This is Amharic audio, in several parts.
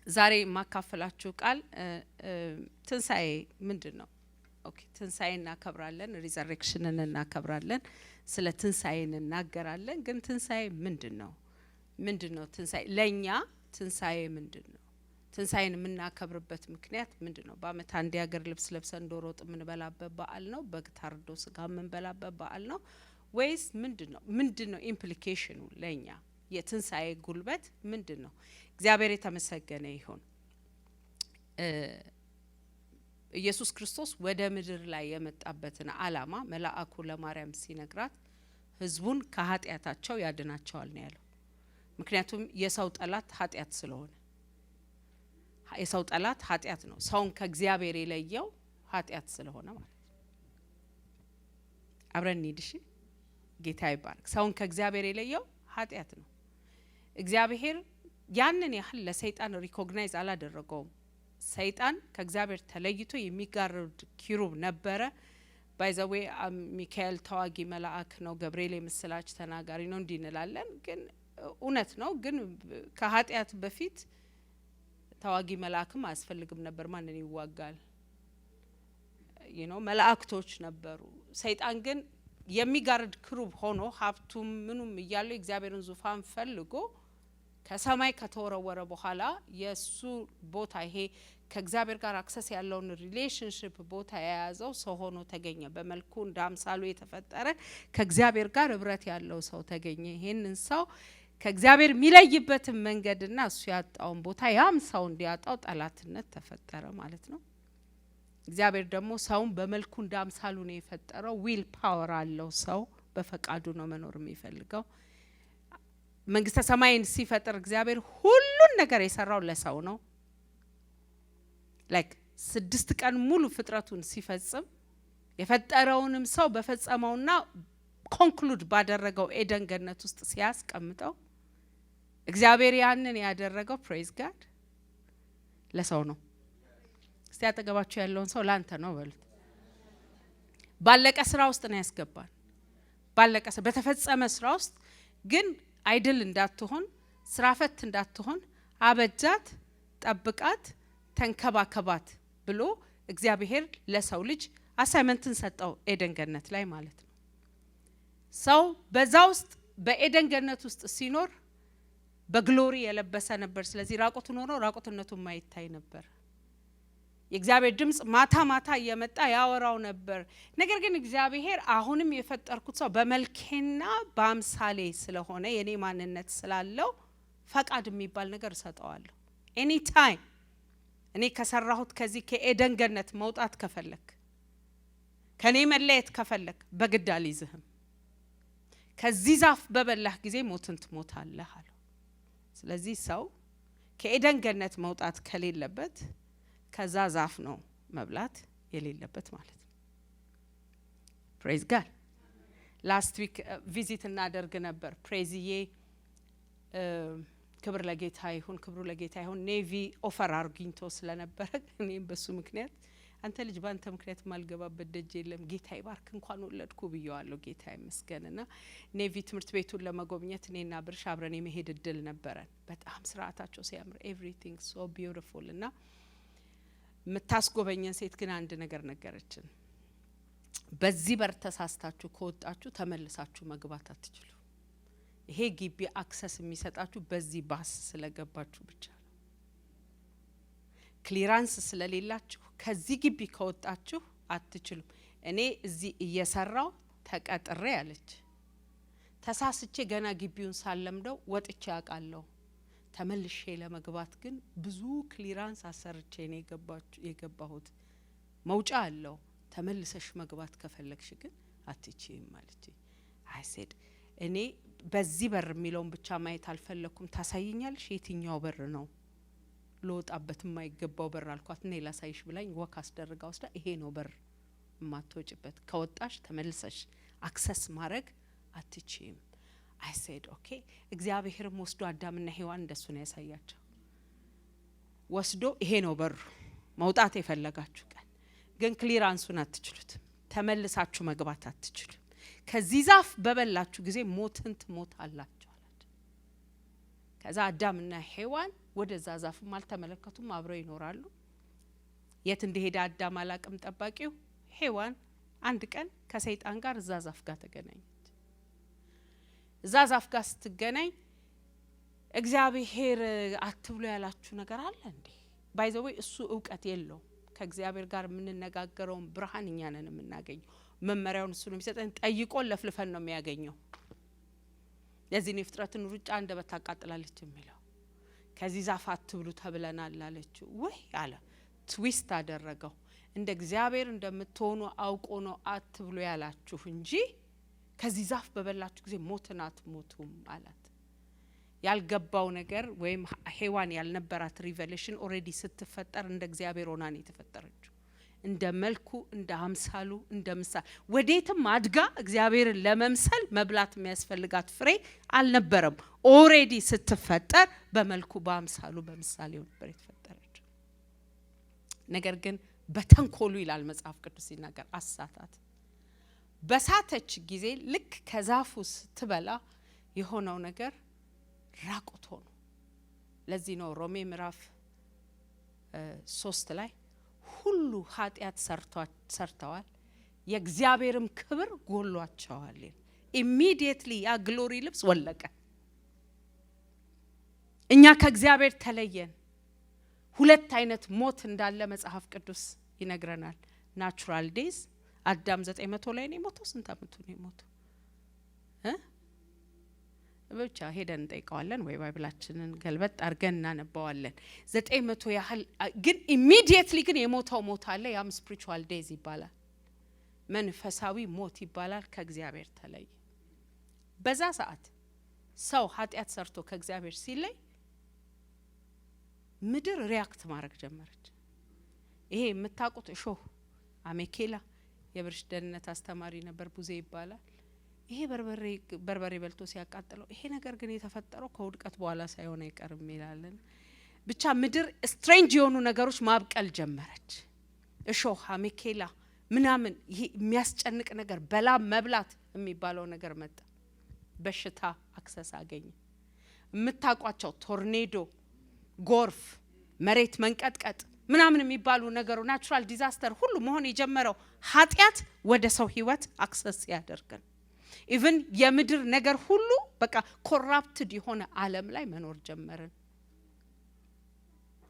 ዛሬ ማካፈላችሁ ቃል ትንሳኤ ምንድነው? ኦኬ ትንሳኤ እናከብራለን፣ ሪዘሬክሽንን እናከብራለን፣ ስለ ትንሳኤ እናገራለን። ግን ትንሳኤ ምንድነው? ትንሳኤ ለኛ ትንሳኤ ምንድነው? ትንሳኤን የምናከብርበት ምክንያት ምንድነው? በአመት አንድ የሀገር ልብስ ለብሰን ዶሮ ወጥ የምንበላበት በዓል ነው? በግ ታርዶ ስጋ የምንበላበት በዓል ነው? ወይስ ምንድነው ኢምፕሊኬሽኑ ለኛ? የትንሳኤ ጉልበት ምንድነው? እግዚአብሔር የተመሰገነ ይሁን። ኢየሱስ ክርስቶስ ወደ ምድር ላይ የመጣበትን ዓላማ መልአኩ ለማርያም ሲነግራት ህዝቡን ከኃጢአታቸው ያድናቸዋል ነው ያለው። ምክንያቱም የሰው ጠላት ኃጢአት ስለሆነ፣ የሰው ጠላት ኃጢአት ነው። ሰውን ከእግዚአብሔር የለየው ኃጢአት ስለሆነ ማለት ነው። አብረን እንሂድ። ጌታ ይባርክ። ሰውን ከእግዚአብሔር የለየው ኃጢአት ነው። እግዚአብሔር ያንን ያህል ለሰይጣን ሪኮግናይዝ አላደረገውም። ሰይጣን ከእግዚአብሔር ተለይቶ የሚጋርድ ኪሩብ ነበረ። ባይ ዘ ዌይ ሚካኤል ተዋጊ መልአክ ነው፣ ገብርኤል የምስላች ተናጋሪ ነው እንዲንላለን። ግን እውነት ነው። ግን ከኃጢአት በፊት ተዋጊ መልአክም አያስፈልግም ነበር። ማንን ይዋጋል? መላእክቶች ነበሩ። ሰይጣን ግን የሚጋርድ ኪሩብ ሆኖ ሀብቱም ምኑም እያለው እግዚአብሔርን ዙፋን ፈልጎ ከሰማይ ከተወረወረ በኋላ የሱ ቦታ ይሄ ከእግዚአብሔር ጋር አክሰስ ያለውን ሪሌሽንሺፕ ቦታ የያዘው ሰው ሆኖ ተገኘ። በመልኩ እንደ አምሳሉ የተፈጠረ ከእግዚአብሔር ጋር ህብረት ያለው ሰው ተገኘ። ይሄንን ሰው ከእግዚአብሔር የሚለይበትን መንገድና እሱ ያጣውን ቦታ ያም ሰው እንዲያጣው ጠላትነት ተፈጠረ ማለት ነው። እግዚአብሔር ደግሞ ሰውን በመልኩ እንደ አምሳሉ ነው የፈጠረው። ዊል ፓወር አለው። ሰው በፈቃዱ ነው መኖር የሚፈልገው። መንግስተ ሰማይን ሲፈጥር እግዚአብሔር ሁሉን ነገር የሰራው ለሰው ነው። ላይክ 6 ቀን ሙሉ ፍጥረቱን ሲፈጽም የፈጠረውንም ሰው በፈጸመውና ኮንክሉድ ባደረገው ኤደን ገነት ውስጥ ሲያስቀምጠው እግዚአብሔር ያንን ያደረገው ፕሬዝ ጋድ ለሰው ነው። እስቲ አጠገባችሁ ያለውን ሰው ላንተ ነው በሉት። ባለቀ ስራ ውስጥ ነው ያስገባን። ባለቀ በተፈጸመ ስራ ውስጥ ግን አይድል እንዳትሆን፣ ስራፈት እንዳትሆን፣ አበጃት፣ ጠብቃት፣ ተንከባከባት ብሎ እግዚአብሔር ለሰው ልጅ አሳይመንትን ሰጠው ኤደን ገነት ላይ ማለት ነው። ሰው በዛ ውስጥ በኤደን ገነት ውስጥ ሲኖር በግሎሪ የለበሰ ነበር። ስለዚህ ራቁቱን ሆኖ ራቁትነቱን ማይታይ ነበር። የእግዚአብሔር ድምጽ ማታ ማታ እየመጣ ያወራው ነበር። ነገር ግን እግዚአብሔር አሁንም የፈጠርኩት ሰው በመልኬና በአምሳሌ ስለሆነ የኔ ማንነት ስላለው ፈቃድ የሚባል ነገር ሰጠዋለሁ። ኤኒ ታይም እኔ ከሰራሁት ከዚህ ከኤደን ገነት መውጣት ከፈለክ፣ ከኔ መለየት ከፈለክ በግድ አልይዝህም። ከዚህ ዛፍ በበላህ ጊዜ ሞትን ትሞታለህ አለው። ስለዚህ ሰው ከኤደን ገነት መውጣት ከሌለበት ከዛ ዛፍ ነው መብላት የሌለበት ማለት ነው። ፕሬዝ ጋድ። ላስት ዊክ ቪዚት እናደርግ ነበር። ፕሬዝዬ ክብር ለጌታ ይሁን፣ ክብሩ ለጌታ ይሁን። ኔቪ ኦፈር አርጊንቶ ስለነበረ እኔም በሱ ምክንያት አንተ ልጅ ባንተ ምክንያት ማልገባበት ደጅ የለም፣ ጌታ ይባርክ፣ እንኳን ወለድኩ ብየዋለሁ። ጌታ ይመስገንና ኔቪ ትምህርት ቤቱን ለመጎብኘት እኔና ብርሽ አብረን የመሄድ እድል ነበረን። በጣም ስርዓታቸው ሲያምር ኤቭሪቲንግ ሶ ቢዩቲፉል እና የምታስጎበኘን ሴት ግን አንድ ነገር ነገረችን። በዚህ በር ተሳስታችሁ ከወጣችሁ ተመልሳችሁ መግባት አትችሉ። ይሄ ግቢ አክሰስ የሚሰጣችሁ በዚህ ባስ ስለገባችሁ ብቻ ነው። ክሊራንስ ስለሌላችሁ ከዚህ ግቢ ከወጣችሁ አትችሉም። እኔ እዚህ እየሰራው ተቀጥሬ አለች። ተሳስቼ ገና ግቢውን ሳለምደው ወጥቼ ያውቃለሁ። ተመልሼ ለመግባት ግን ብዙ ክሊራንስ አሰርቼ ነው የገባሁት። መውጫ አለው። ተመልሰሽ መግባት ከፈለግሽ ግን አትችይም ማለት አይ ሴድ እኔ በዚህ በር የሚለውን ብቻ ማየት አልፈለኩም። ታሳይኛለሽ? የትኛው በር ነው? ለወጣበት የማይገባው በር አልኳት። እኔ ላሳይሽ ብላኝ ወክ አስደርጋ ወስዳ ይሄ ነው በር ማትወጭበት፣ ከወጣሽ ተመልሰሽ አክሰስ ማድረግ አትችይም። I said okay እግዚአብሔርም ወስዶ አዳምና ሔዋን እንደሱ ነው ያሳያቸው። ወስዶ ይሄ ነው በሩ፣ መውጣት የፈለጋችሁ ቀን ግን ክሊራንሱን አትችሉት፣ ተመልሳችሁ መግባት አትችሉም። ከዚህ ዛፍ በበላችሁ ጊዜ ሞትን ትሞታላችሁ አላቸው። ከዛ አዳምና ሔዋን ወደዛ ዛፍም አልተመለከቱም አብረው ይኖራሉ የት እንደሄደ አዳም አላቅም ጠባቂው ሔዋን አንድ ቀን ከሰይጣን ጋር እዛ ዛፍ ጋር ተገናኘች እዛ ዛፍ ጋር ስትገናኝ እግዚአብሔር አትብሎ ያላችሁ ነገር አለ እንዴ ባይ ዘ ወይ እሱ ዕውቀት የለው ከእግዚአብሔር ጋር ምንነጋገረው ብርሃን እኛ ነን የምናገኘው መመሪያውን እሱ ነው የሚሰጠን ጠይቆ ለፍልፈን ነው የሚያገኘው ለዚህ ነው ፍጥረትን ሩጫ እንደበት ታቃጥላለች የሚለው ከዚህ ዛፍ አትብሉ ተብለናል አለችው ወይ አለ ትዊስት አደረገው እንደ እግዚአብሔር እንደምትሆኑ አውቆ ነው አትብሉ ያላችሁ እንጂ ከዚህ ዛፍ በበላችሁ ጊዜ ሞትን አትሞቱም አላት ያልገባው ነገር ወይም ሔዋን ያልነበራት ሪቨሌሽን ኦሬዲ ስትፈጠር እንደ እግዚአብሔር ሆና ነው የተፈጠረችው እንደ መልኩ እንደ አምሳሉ እንደ ምሳሌ ወዴትም አድጋ እግዚአብሔርን ለመምሰል መብላት የሚያስፈልጋት ፍሬ አልነበረም ኦሬዲ ስትፈጠር በመልኩ በአምሳሉ በምሳሌው ነበር የተፈጠረችው ነገር ግን በተንኮሉ ይላል መጽሐፍ ቅዱስ ሲናገር አሳታት በሳተች ጊዜ ልክ ከዛፉ ስትበላ የሆነው ነገር ራቁት ሆኖ ለዚህ ነው ሮሜ ምዕራፍ 3 ላይ ሁሉ ኃጢአት ሰርተዋል የእግዚአብሔርም ክብር ጎሏቸዋል ኢሚዲየትሊ ያ ግሎሪ ልብስ ወለቀ እኛ ከእግዚአብሔር ተለየን ሁለት አይነት ሞት እንዳለ መጽሐፍ ቅዱስ ይነግረናል ናቹራል ዴዝ አዳም 900 ላይ ነው ሞተው ስንት አመቱ ነው ሞተው ብቻ ሄደን እንጠይቀዋለን ወይ ባይብላችንን ገልበጥ አርገን እናነባዋለን 900 ያህል ግን ኢሚዲየትሊ ግን የሞተው ሞት አለ ያም ስፒሪቹዋል ዴዝ ይባላል መንፈሳዊ ሞት ይባላል ከእግዚአብሔር ተለየ በዛ ሰዓት ሰው ኃጢአት ሰርቶ ከእግዚአብሔር ሲለይ ምድር ሪያክት ማድረግ ጀመረች ይሄ የምታውቁት እሾህ አሜኬላ የብርሽ ደህንነት አስተማሪ ነበር ቡዜ ይባላል ይሄ በርበሬ በልቶ ሲያቃጥለው ይሄ ነገር ግን የተፈጠረው ከውድቀት በኋላ ሳይሆን አይቀርም ይላልን ብቻ ምድር ስትሬንጅ የሆኑ ነገሮች ማብቀል ጀመረች እሾህ አሜኬላ ምናምን ይሄ የሚያስጨንቅ ነገር በላም መብላት የሚባለው ነገር መጣ በሽታ አክሰስ አገኘ የምታቋቸው ቶርኔዶ ጎርፍ መሬት መንቀጥቀጥ ምናምን የሚባሉ ነገሩ ናቹራል ዲዛስተር ሁሉ መሆን የጀመረው ኃጢአት ወደ ሰው ህይወት አክሰስ ያደርጋል ኢቭን የምድር ነገር ሁሉ በቃ ኮራፕትድ የሆነ ዓለም ላይ መኖር ጀመረን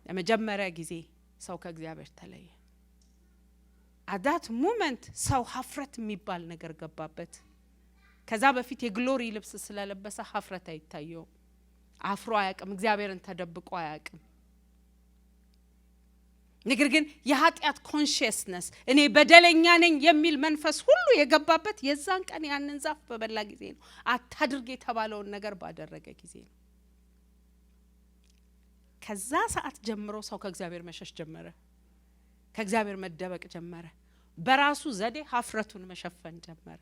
ለመጀመሪያ ጊዜ ሰው ከእግዚአብሔር ተለየ አዳት ሞመንት ሰው ሀፍረት የሚባል ነገር ገባበት ከዛ በፊት የግሎሪ ልብስ ስለለበሰ ሀፍረት አይታየው አፍሮ አያቅም እግዚአብሔርን ተደብቆ አያቅም ነገር ግን የኃጢአት ኮንሺየስነስ እኔ በደለኛ ነኝ የሚል መንፈስ ሁሉ የገባበት የዛን ቀን ያንን ዛፍ በበላ ጊዜ ነው አታድርግ የተባለውን ነገር ባደረገ ጊዜ ነው ከዛ ሰዓት ጀምሮ ሰው ከእግዚአብሔር መሸሽ ጀመረ ከእግዚአብሔር መደበቅ ጀመረ በራሱ ዘዴ ሀፍረቱን መሸፈን ጀመረ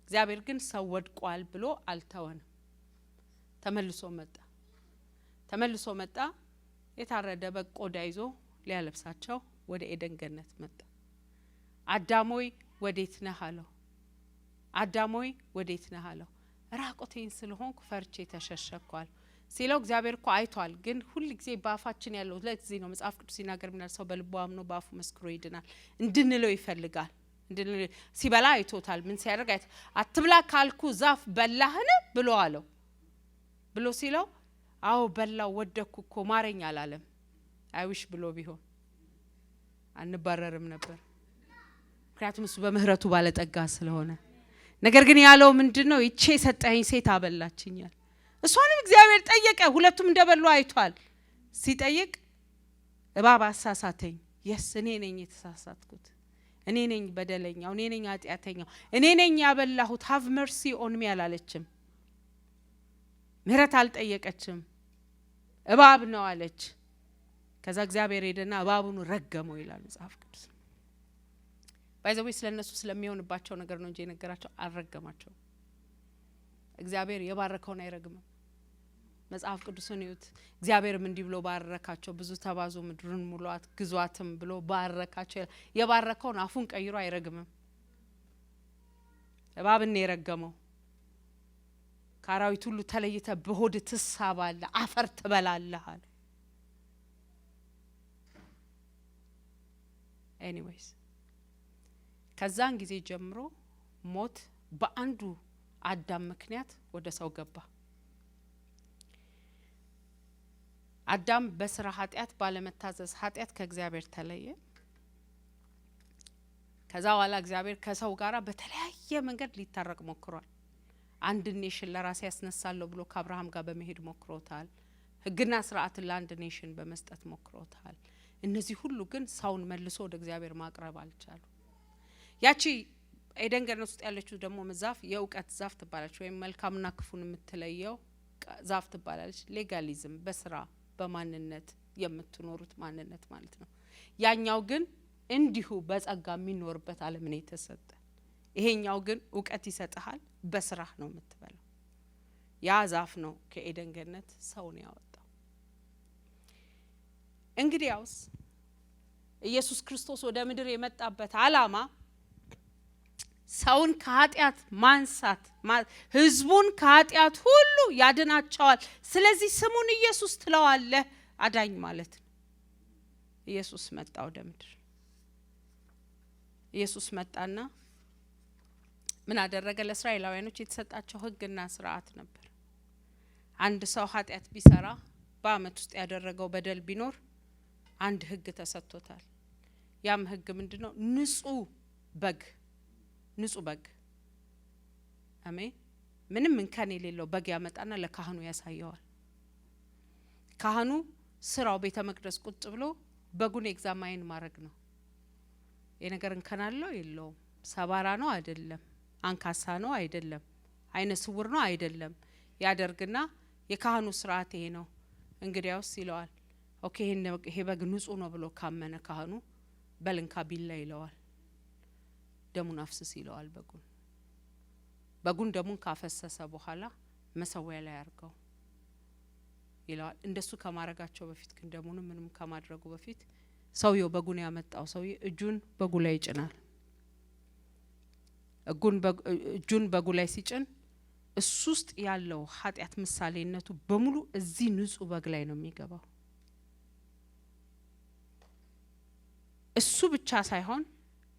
እግዚአብሔር ግን ሰው ወድቋል ብሎ አልተወንም ተመልሶ መጣ የታረደ በቆዳ ይዞ ሊያለብሳቸው ወደ ኤደን ገነት መጣ አዳሞይ ወዴት ነህ አለው ራቆቴን ስለሆንኩ ፈርቼ ተሸሸኳል ሲለው እግዚአብሔር እኮ አይቷል ግን ሁሉ ጊዜ ባፋችን ያለው ለዚህ ነው መጽሐፍ ቅዱስ ሲናገር ምናል ሰው በልቡ አምኖ ባፉ መስክሮ ይድናል እንድንለው ይፈልጋል ሲበላ አይቶታል ምን ሲያደርግ አትብላ ካልኩ ዛፍ በላህን ብሎ አለው ብሎ ሲለው አው በላው ወደኩ እኮ ማረኝ አላለም አይውሽ ብሎ ቢሆን አንባረርም ነበር ምክንያቱም እሱ በምህረቱ ባለጠጋ ስለሆነ ነገር ግን ያለው ምንድነው ይቼ ሰጠኝ ሴት አበላችኛል እሷንም እግዚአብሔር ጠየቀ ሁለቱም እንደበሉ አይቷል ሲጠይቅ እባብ አሳሳተኝ እኔ ነኝ የተሳሳትኩት እኔ ነኝ በደለኛው እኔ ነኝ ኃጢአተኛው እኔ ነኝ ያበላሁት have mercy on me አላለችም ምህረት አልጠየቀችም እባብ ነው አለች ከዛ እግዚአብሔር ሄደና እባቡን ረገመው ይላል መጽሐፍ ቅዱስ ባይዘው ስለነሱ ስለሚሆንባቸው ነገር ነው እንጂ የነገራቸው አልረገማቸው እግዚአብሔር የባረከውን አይረግምም መጽሐፍ ቅዱስን ይዩት እግዚአብሔርም እንዲህ ብሎ ባረካቸው ብዙ ተባዙ ምድርን ሙሏት ግዟትም ብሎ ባረካቸው የባረከውን አፉን ቀይሮ አይረግምም እባብን የረገመው ከአራዊት ሁሉ ተለይተ በሆድ ትሳባለህ፣ አፈር ትበላለህ አለ። ኤኒዌይስ ከዛን ጊዜ ጀምሮ ሞት በአንዱ አዳም ምክንያት ወደ ሰው ገባ። አዳም በስራ ኃጢአት ባለመታዘዝ ኃጢአት ከእግዚአብሔር ተለየ። ከዛ በኋላ እግዚአብሔር ከሰው ጋራ በተለያየ መንገድ ሊታረቅ ሞክሯል። አንድ ኔሽን ለራሴ ያስነሳለሁ ብሎ ከአብርሃም ጋር በመሄድ ሞክሮታል። ህግና ስርዓትን ለአንድ ኔሽን በመስጠት ሞክሮታል። እነዚህ ሁሉ ግን ሰውን መልሶ ወደ እግዚአብሔር ማቅረብ አልቻሉ። ያቺ ኤደን ገነት ውስጥ ያለችው ደግሞ ዛፍ የእውቀት ዛፍ ትባላለች፣ ወይም መልካምና ክፉን የምትለየው ዛፍ ትባላለች። ሌጋሊዝም በስራ በማንነት የምትኖሩት ማንነት ማለት ነው። ያኛው ግን እንዲሁ በጸጋ የሚኖርበት ዓለም ነው የተሰጠ። ይሄኛው ግን እውቀት ይሰጣል፣ በስራህ ነው የምትበላው። ያ ዛፍ ነው ከኤደን ገነት ሰውን ያወጣው። እንግዲያውስ ኢየሱስ ክርስቶስ ወደ ምድር የመጣበት ዓላማ ሰውን ከኃጢአት ማንሳት፣ ህዝቡን ከኃጢአት ሁሉ ያድናቸዋል። ስለዚህ ስሙን ኢየሱስ ትለዋለህ፣ አዳኝ ማለት ነው። ኢየሱስ መጣ ወደ ምድር። ኢየሱስ መጣና ምን አደረገ? ለእስራኤላውያኖች የተሰጣቸው ህግና ስርዓት ነበር። አንድ ሰው ኃጢአት ቢሰራ በአመት ውስጥ ያደረገው በደል ቢኖር አንድ ህግ ተሰጥቶታል። ያም ህግ ምንድነው? ንጹህ በግ አሜን፣ ምንም እንከን የሌለው በግ ያመጣና ለካህኑ ያሳየዋል። ካህኑ ስራው ቤተ መቅደስ ቁጭ ብሎ በጉን ኤግዛማይን ማድረግ ነው። የነገር እንከን አለው የለውም፣ ሰባራ ነው አይደለም፣ አንካሳ ነው አይደለም፣ አይነ ስውር ነው አይደለም፣ ያደርግና የካህኑ ስርዓት ይሄ ነው እንግዲያውስ ይለዋል። ኦኬ ይሄ በግ ንጹህ ነው ብሎ ካመነ ካህኑ በልንካ ቢላ ይለዋል፣ ደሙን አፍስስ ይለዋል። በጉን ደሙን ካፈሰሰ በኋላ መሰዊያ ላይ አርገው ይለዋል። እንደሱ ከማረጋቸው በፊት ግን ደሙን ምንም ከማድረጉ በፊት ሰውየው በጉን ያመጣው ሰውዬ እጁን በጉ ላይ ይጭናል። እጁን በጉ ላይ ሲጭን እሱ ውስጥ ያለው ኃጢአት ምሳሌነቱ በሙሉ እዚህ ንጹህ በግ ላይ ነው የሚገባው። እሱ ብቻ ሳይሆን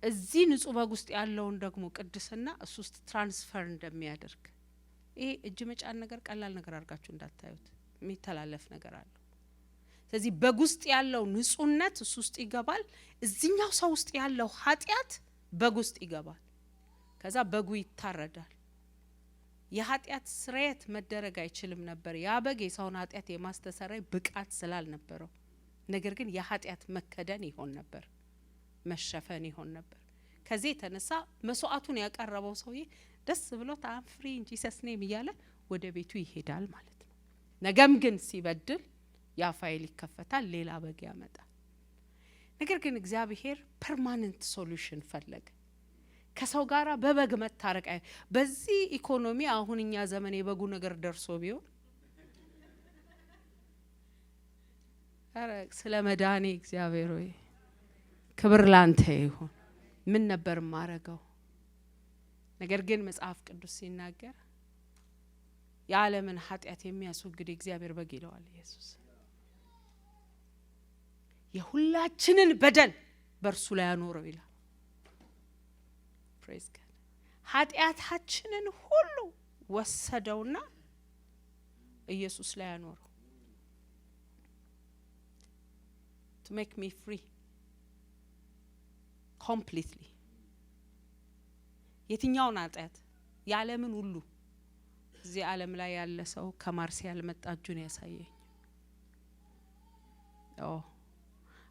እዚህ ንጹህ በግ ውስጥ ያለውን ደግሞ ቅድስና እሱ ውስጥ ትራንስፈር እንደሚያደርግ። ይሄ እጅ መጫን ነገር ቀላል ነገር አድርጋችሁ እንዳታዩት፣ የሚተላለፍ ነገር አለው። ስለዚህ በግ ውስጥ ያለው ንጹህነት እሱ ውስጥ ይገባል። እዚህኛው ሰው ውስጥ ያለው ኃጢአት በግ ውስጥ ይገባል። ከዛ በጉ ይታረዳል። የኃጢአት ስርየት መደረግ አይችልም ነበር። ያ በግ የሰውን ኃጢአት የማስተሰረይ ብቃት ስላልነበረው፣ ነገር ግን የኃጢአት መከደን ይሆን ነበር፣ መሸፈን ይሆን ነበር። ከዚህ የተነሳ መስዋዕቱን ያቀረበው ሰውዬ ደስ ብሎት አም ፍሪ ኢን ጂሰስ ኔም እያለ ወደ ቤቱ ይሄዳል ማለት ነው። ነገም ግን ሲበድል ያ ፋይል ይከፈታል፣ ሌላ በግ ያመጣል። ነገር ግን እግዚአብሔር ፐርማነንት ሶሉሽን ፈለገ። ከሰው ጋራ በበግ መታረቅ። በዚህ ኢኮኖሚ አሁን እኛ ዘመን የበጉ ነገር ደርሶ ቢሆን አረ ስለ መዳኔ እግዚአብሔር ሆይ ክብር ላንተ ይሁን። ምን ነበር ማረገው? ነገር ግን መጽሐፍ ቅዱስ ሲናገር የዓለምን ኃጢአት የሚያስወግድ እግዚአብሔር በግ ይለዋል ኢየሱስ። የሁላችንን በደል በእርሱ ላይ ያኖረው ይላል። ፕሬዝ ጋድ። ኃጢአታችንን ሁሉ ወሰደውና ኢየሱስ ላይ ያኖረው to make me free completely። የትኛውን ኃጢአት? የዓለምን ሁሉ። እዚህ ዓለም ላይ ያለ ሰው ከማርሲያል መጣ እጁን ያሳየኝ።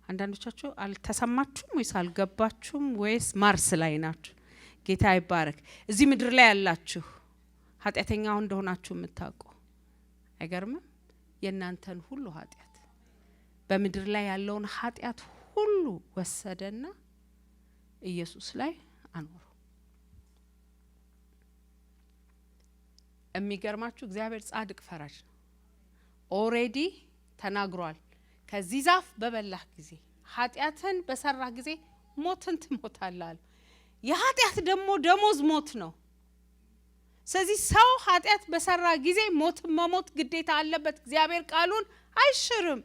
አንዳንዶቻችሁ አልተሰማችሁም ወይስ አልገባችሁም ወይስ ማርስ ላይ ናችሁ? ጌታ ይባረክ። እዚህ ምድር ላይ ያላችሁ ኃጢአተኛው እንደሆናችሁ የምታውቁ አይገርምም? የእናንተን ሁሉ ኃጢአት በምድር ላይ ያለውን ኃጢአት ሁሉ ወሰደና ኢየሱስ ላይ አኖረው። የሚገርማችሁ እግዚአብሔር ጻድቅ ፈራጅ ነው። ኦሬዲ ተናግሯል። ከዚህ ዛፍ በበላህ ጊዜ ኃጢአትን በሰራህ ጊዜ ሞትን ትሞታለህ። የኃጢአት ደግሞ ደሞዝ ሞት ነው። ስለዚህ ሰው ኃጢአት በሰራ ጊዜ ሞት መሞት ግዴታ አለበት። እግዚአብሔር ቃሉን አይሽርም።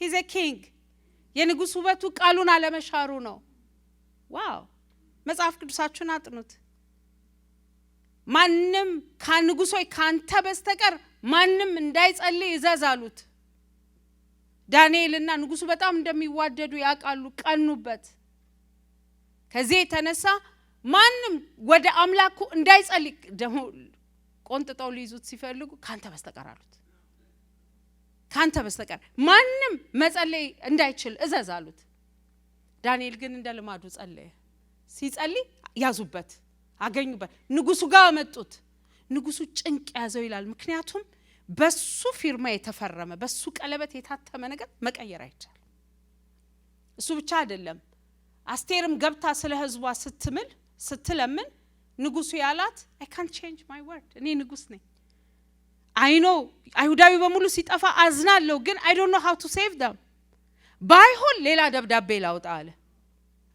he's a king። የንጉስ ውበቱ ቃሉን አለመሻሩ ነው። ዋው! መጽሐፍ ቅዱሳችሁን አጥኑት። ማንም ከንጉሶች ካንተ በስተቀር ማንም እንዳይጸልይ እዘዝ አሉት። ዳንኤልና ንጉሱ በጣም እንደሚዋደዱ ያውቃሉ፣ ቀኑበት። ከዚህ የተነሳ ማንም ወደ አምላኩ እንዳይጸልይ ደሞ ቆንጥጠው ሊይዙት ሲፈልጉ ካንተ በስተቀር አሉት። ካንተ በስተቀር ማንም መጸለይ እንዳይችል እዘዝ አሉት። ዳንኤል ግን እንደ ልማዱ ጸለየ። ሲጸልይ ያዙበት፣ አገኙበት፣ ንጉሱ ጋር መጡት። ንጉሱ ጭንቅ ያዘው ይላል። ምክንያቱም በሱ ፊርማ የተፈረመ በሱ ቀለበት የታተመ ነገር መቀየር አይቻል። እሱ ብቻ አይደለም፣ አስቴርም ገብታ ስለ ህዝቧ ስትለምን ንጉሱ ያላት I can't change my word፣ እኔ ንጉስ ነኝ። I know አይሁዳዊ በሙሉ ሲጠፋ አዝናለሁ፣ ግን I don't know how to save them። ባይሆን ሌላ ደብዳቤ ላውጣ አለ።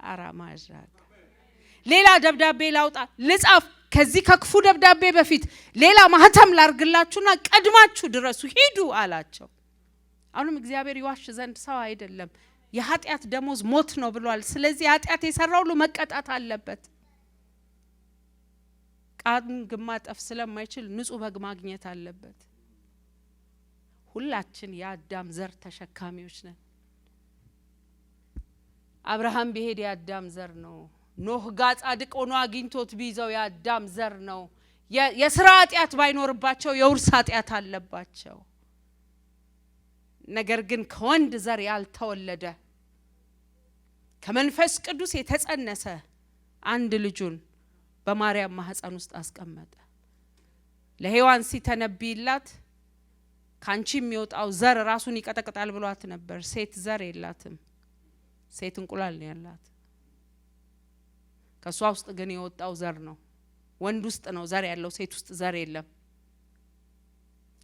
አራማጃግ ሌላ ደብዳቤ ላውጣ ልጻፍ፣ ከዚህ ከክፉ ደብዳቤ በፊት ሌላ ማህተም ላርግላችሁና ቀድማችሁ ድረሱ ሂዱ አላቸው። አሁንም እግዚአብሔር ይዋሽ ዘንድ ሰው አይደለም። የኃጢአት ደሞዝ ሞት ነው ብሏል። ስለዚህ ኃጢአት የሰራው ሁሉ መቀጣት አለበት። ቃሉን ግማጠፍ ስለማይችል ንጹህ በግ ማግኘት አለበት። ሁላችን የአዳም ዘር ተሸካሚዎች ነን። አብርሃም ቢሄድ የአዳም ዘር ነው። ኖህ ጋር ጻድቅ ሆኖ አግኝቶት ቢይዘው የአዳም ዘር ነው። የሥራ ኃጢአት ባይኖርባቸው የውርስ ኃጢአት አለባቸው። ነገር ግን ከወንድ ዘር ያልተወለደ ከመንፈስ ቅዱስ የተጸነሰ አንድ ልጁን በማርያም ማህፀን ውስጥ አስቀመጠ። ለሔዋን ሲተነብይላት ካንቺ የሚወጣው ዘር ራሱን ይቀጠቅጣል ብሏት ነበር። ሴት ዘር የላትም፣ ሴት እንቁላል ነው ያላት። ከሷ ውስጥ ግን የወጣው ዘር ነው። ወንድ ውስጥ ነው ዘር ያለው፣ ሴት ውስጥ ዘር የለም።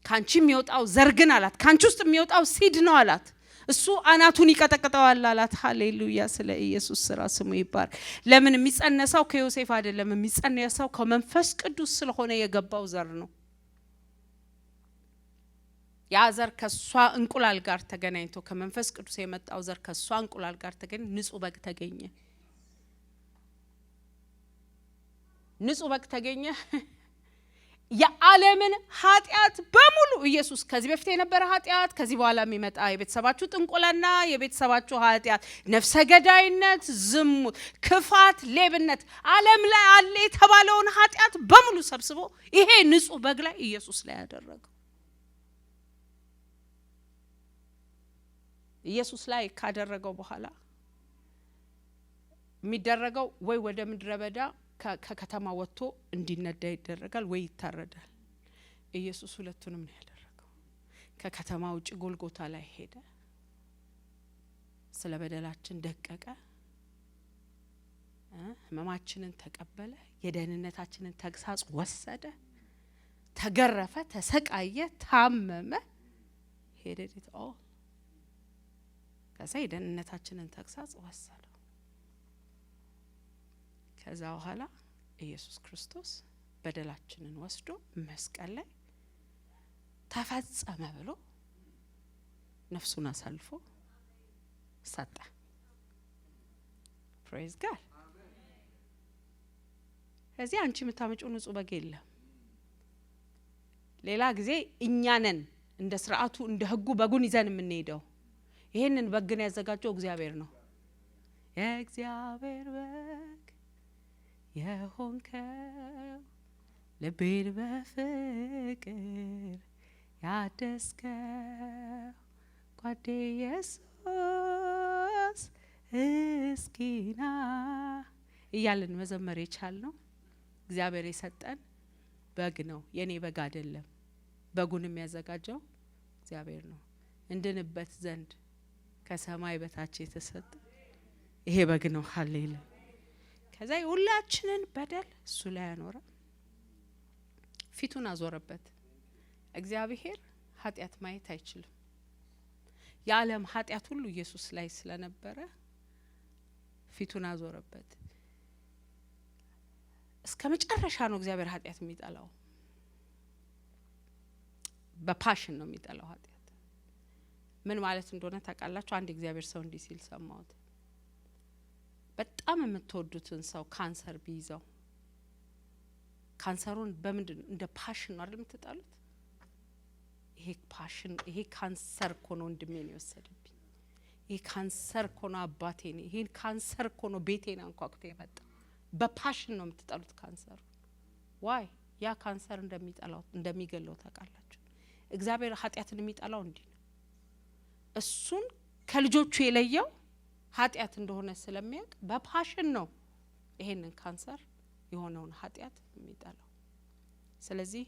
ካንቺ የሚወጣው ዘር ግን አላት፣ ካንቺ ውስጥ የሚወጣው ሲድ ነው አላት። እሱ አናቱን ይቀጠቅጠዋል አላት። ሃሌሉያ! ስለ ኢየሱስ ስራ ስሙ ይባር። ለምን የሚጸነሰው ከዮሴፍ አይደለም፣ የሚጸነሰው ከመንፈስ ቅዱስ ስለሆነ የገባው ዘር ነው። ያ ዘር ከሷ እንቁላል ጋር ተገናኝቶ ከመንፈስ ቅዱስ የመጣው ዘር ከሷ እንቁላል ጋር ተገናኝቶ ንጹህ በግ ተገኘ። ንጹህ በግ ተገኘ። የዓለምን ኃጢአት በሙሉ ኢየሱስ ከዚህ በፊት የነበረ ኃጢአት፣ ከዚህ በኋላ የሚመጣ የቤተሰባችሁ ጥንቆላና የቤተሰባችሁ ኃጢአት፣ ነፍሰ ገዳይነት፣ ዝሙት፣ ክፋት፣ ሌብነት፣ ዓለም ላይ አለ የተባለውን ኃጢአት በሙሉ ሰብስቦ ይሄ ንጹህ በግ ላይ ኢየሱስ ላይ ያደረገው። ኢየሱስ ላይ ካደረገው በኋላ የሚደረገው ወይ ወደ ምድረ በዳ ከከተማ ወጥቶ እንዲነዳ ይደረጋል ወይ ይታረዳል። ኢየሱስ ሁለቱንም ነው ያደረገው። ከከተማ ውጭ ጎልጎታ ላይ ሄደ፣ ስለ በደላችን ደቀቀ፣ ህመማችንን ተቀበለ፣ የደህንነታችንን ተግሳጽ ወሰደ፣ ተገረፈ፣ ተሰቃየ፣ ታመመ፣ ሄደት ኦል ከዛ የደህንነታችንን ተግሳጽ ወሰደ። ከዛ በኋላ ኢየሱስ ክርስቶስ በደላችንን ወስዶ መስቀል ላይ ተፈጸመ ብሎ ነፍሱን አሳልፎ ሰጠ። ፕሬዝ ጋድ። ከዚህ አንቺ የምታመጪው ንጹህ በግ የለም። ሌላ ጊዜ እኛ ነን እንደ ስርዓቱ እንደ ህጉ በጉን ይዘን የምንሄደው። ይሄንን በግን ያዘጋጀው እግዚአብሔር ነው። የእግዚአብሔር በግ የሆንከው ልቤን በፍቅር ያደስከው ጓዴ ኢየሱስ እስኪና እያልን መዘመር የቻልነው እግዚአብሔር የሰጠን በግ ነው። የኔ በግ አይደለም። በጉን የሚያዘጋጀው እግዚአብሔር ነው። እንድንበት ዘንድ ከሰማይ በታች የተሰጠ ይሄ በግ ነው። ሃሌሉያ! ከዛ ሁላችንን በደል እሱ ላይ ያኖረ፣ ፊቱን አዞረበት። እግዚአብሔር ኃጢአት ማየት አይችልም። የዓለም ኃጢአት ሁሉ ኢየሱስ ላይ ስለነበረ ፊቱን አዞረበት። እስከ መጨረሻ ነው እግዚአብሔር ኃጢአት የሚጠላው። በፓሽን ነው የሚጠላው ኃጢአት። ምን ማለት እንደሆነ ታውቃላችሁ? አንድ እግዚአብሔር ሰው እንዲህ ሲል ሰማሁት። በጣም የምትወዱትን ሰው ካንሰር ቢይዘው ካንሰሩን በምንድን እንደ ፓሽን ነው አይደል የምትጣሉት? ይሄ ፓሽን ይሄ ካንሰር እኮ ነው ወንድሜን የወሰደብኝ፣ ይሄ ካንሰር እኮ ነው አባቴን፣ ይሄ ካንሰር እኮ ነው ቤቴን አንኳኩቶ የመጣው። በፓሽን ነው የምትጣሉት ካንሰሩ። ዋይ? ያ ካንሰር እንደሚገለው ታውቃላችሁ? እግዚአብሔር ኃጢአትን የሚጠላው እንዲህ ነው። እሱን ከልጆቹ የለየው ኃጢአት እንደሆነ ስለሚያውቅ በፓሽን ነው ይሄንን ካንሰር የሆነውን ኃጢአት የሚጠላው። ስለዚህ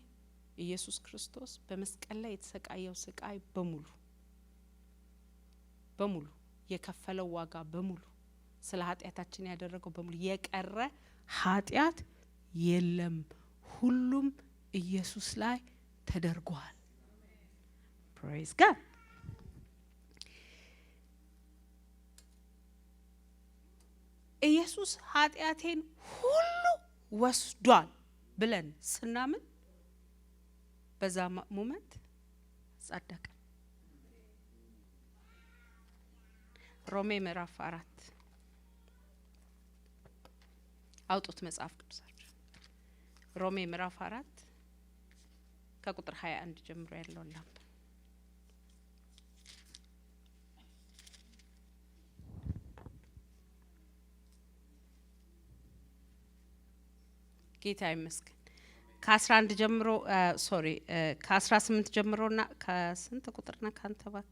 ኢየሱስ ክርስቶስ በመስቀል ላይ የተሰቃየው ስቃይ በሙሉ የከፈለው ዋጋ በሙሉ ስለ ኃጢአታችን ያደረገው በሙሉ የቀረ ኃጢአት የለም። ሁሉም ኢየሱስ ላይ ተደርጓል። ፕሬዝ ጋድ። ኢየሱስ ኃጢአቴን ሁሉ ወስዷል ብለን ስናምን በዛ ሞመንት ጸደቀ። ሮሜ ምዕራፍ 4 አውጡት መጽሐፍ ቅዱሳችሁ። ሮሜ ምዕራፍ 4 ከቁጥር 21 ጀምሮ ያለውን ላምጡ። ጌታ ይመስገን። ከ11 ጀምሮ ከ18 ጀምሮና ከስንት ቁጥርና ካንተ ባክ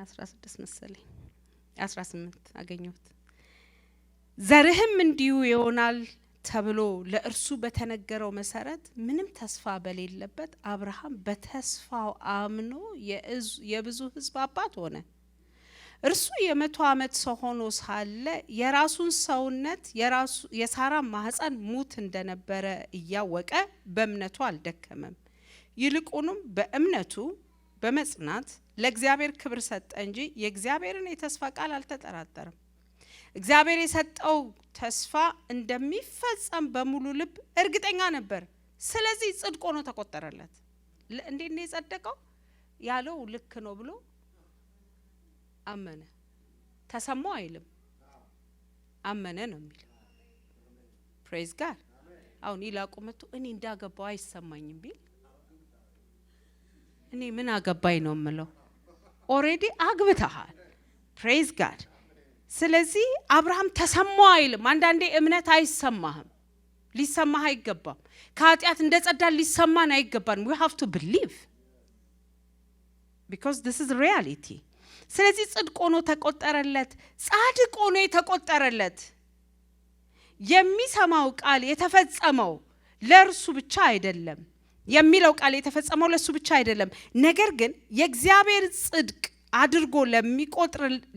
16 መሰለኝ 18 አገኘሁት። ዘርህም እንዲሁ ይሆናል ተብሎ ለእርሱ በተነገረው መሰረት ምንም ተስፋ በሌለበት አብርሃም በተስፋው አምኖ የብዙ ሕዝብ አባት ሆነ። እርሱ የ100 ዓመት ሰው ሆኖ ሳለ የራሱን ሰውነት የሳራ ማህፀን ሙት እንደነበረ እያወቀ በእምነቱ አልደከመም። ይልቁንም በእምነቱ በመጽናት ለእግዚአብሔር ክብር ሰጠ እንጂ የእግዚአብሔርን የተስፋ ቃል አልተጠራጠረም። እግዚአብሔር የሰጠው ተስፋ እንደሚፈጸም በሙሉ ልብ እርግጠኛ ነበር። ስለዚህ ጽድቅ ሆኖ ተቆጠረለት። እንዴት ነው የጸደቀው? ያለው ልክ ነው ብሎ አመነ። ተሰማው አይልም፣ አመነ ነው የሚለው። ፕሬዝ ጋድ። አሁን ይላቁ መጥቶ እኔ እንዳገባው አይሰማኝም ቢል እኔ ምን አገባኝ ነው የምለው። ኦሬዲ አግብተሃል። ፕሬዝ ጋድ። ስለዚህ አብርሃም ተሰማው አይልም። አንዳንዴ እምነት አይሰማህም፣ ሊሰማህ አይገባም። ከኃጢአት እንደጸዳ ሊሰማን አይገባም። we have to believe because this is reality። ስለዚህ ጽድቅ ሆኖ ተቆጠረለት። ጻድቅ ሆኖ የተቆጠረለት የሚሰማው ቃል የተፈጸመው ለእርሱ ብቻ አይደለም፣ የሚለው ቃል የተፈጸመው ለሱ ብቻ አይደለም። ነገር ግን የእግዚአብሔር ጽድቅ አድርጎ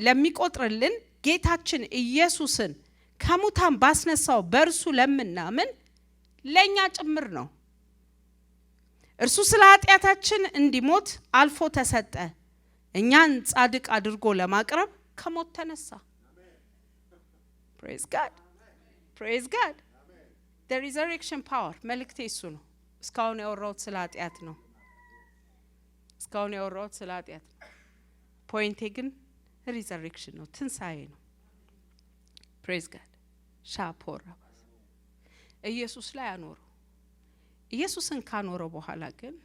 ለሚቆጥርልን ጌታችን ኢየሱስን ከሙታን ባስነሳው በእርሱ ለምናምን ለኛ ጭምር ነው። እርሱ ስለ ኃጢአታችን እንዲሞት አልፎ ተሰጠ፣ እኛን ጻድቅ አድርጎ ለማቅረብ ከሞት ተነሳ። ፕሬዝ ጋድ ፕሬዝ ጋድ። the resurrection power መልእክቴ እሱ ነው። እስካሁን ያወራሁት ስለ ኃጢአት ነው። ፖይንቴ ግን ሪዘሬክሽን ነው፣ ትንሳኤ ነው። ፕሬዝ ጋድ። ሻፖራ ኢየሱስ ላይ አኖረው። ኢየሱስን ካኖረው በኋላ ግን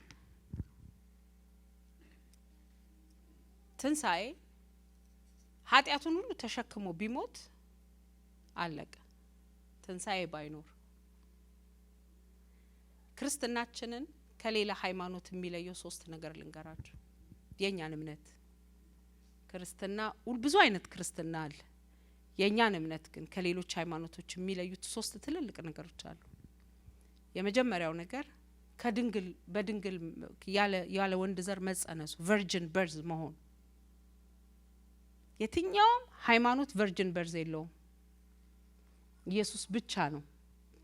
ትንሳኤ ኃጢአቱን ሁሉ ተሸክሞ ቢሞት አለቀ። ትንሳኤ ባይኖር ክርስትናችንን ከሌላ ሃይማኖት የሚለየው 3 ነገር ልንገራችሁ። የኛን እምነት ክርስትና ብዙ አይነት ክርስትና አለ። የኛን እምነት ግን ከሌሎች ሃይማኖቶች የሚለዩት 3 ትልልቅ ነገሮች አሉ። የመጀመሪያው ነገር በድንግል ያለ ወንድ ዘር መጸነሱ፣ ቨርጂን በርዝ መሆን። የትኛውም ሃይማኖት ቨርጂን በርዝ የለውም። ኢየሱስ ብቻ ነው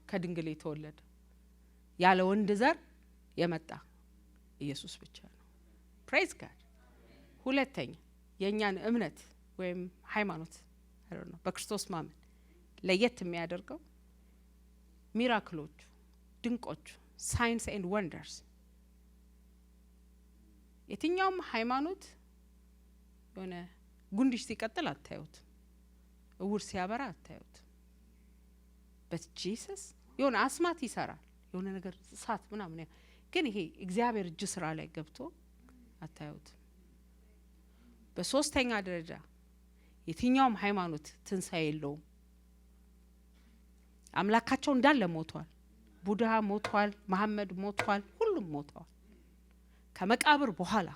ከድንግል የተወለደ፣ ያለ ወንድ ዘር የመጣ ኢየሱስ ብቻ ነው። ፕሬዝ ጋድ። ሁለተኛ የኛን እምነት ወይም ሃይማኖት በክርስቶስ ማመን ለየት የሚያደርገው ሚራክሎቹ፣ ድንቆቹ፣ ሳይንስ ኤንድ ወንደርስ የትኛውም ሃይማኖት የሆነ ጉንድሽ ሲቀጥል አታዩት፣ እውር ሲያበራ አታዩት። በት ጂሰስ የሆነ አስማት ይሰራል፣ የሆነ ነገር ሳት ምናምን፣ ግን ይሄ እግዚአብሔር እጅ ስራ ላይ ገብቶ አታዩት። በሶስተኛ ደረጃ የትኛውም ሃይማኖት ትንሳኤ የለውም። አምላካቸው እንዳለ ሞቷል። ቡድሃ ሞቷል፣ መሐመድ ሞቷል፣ ሁሉም ሞተዋል። ከመቃብር በኋላ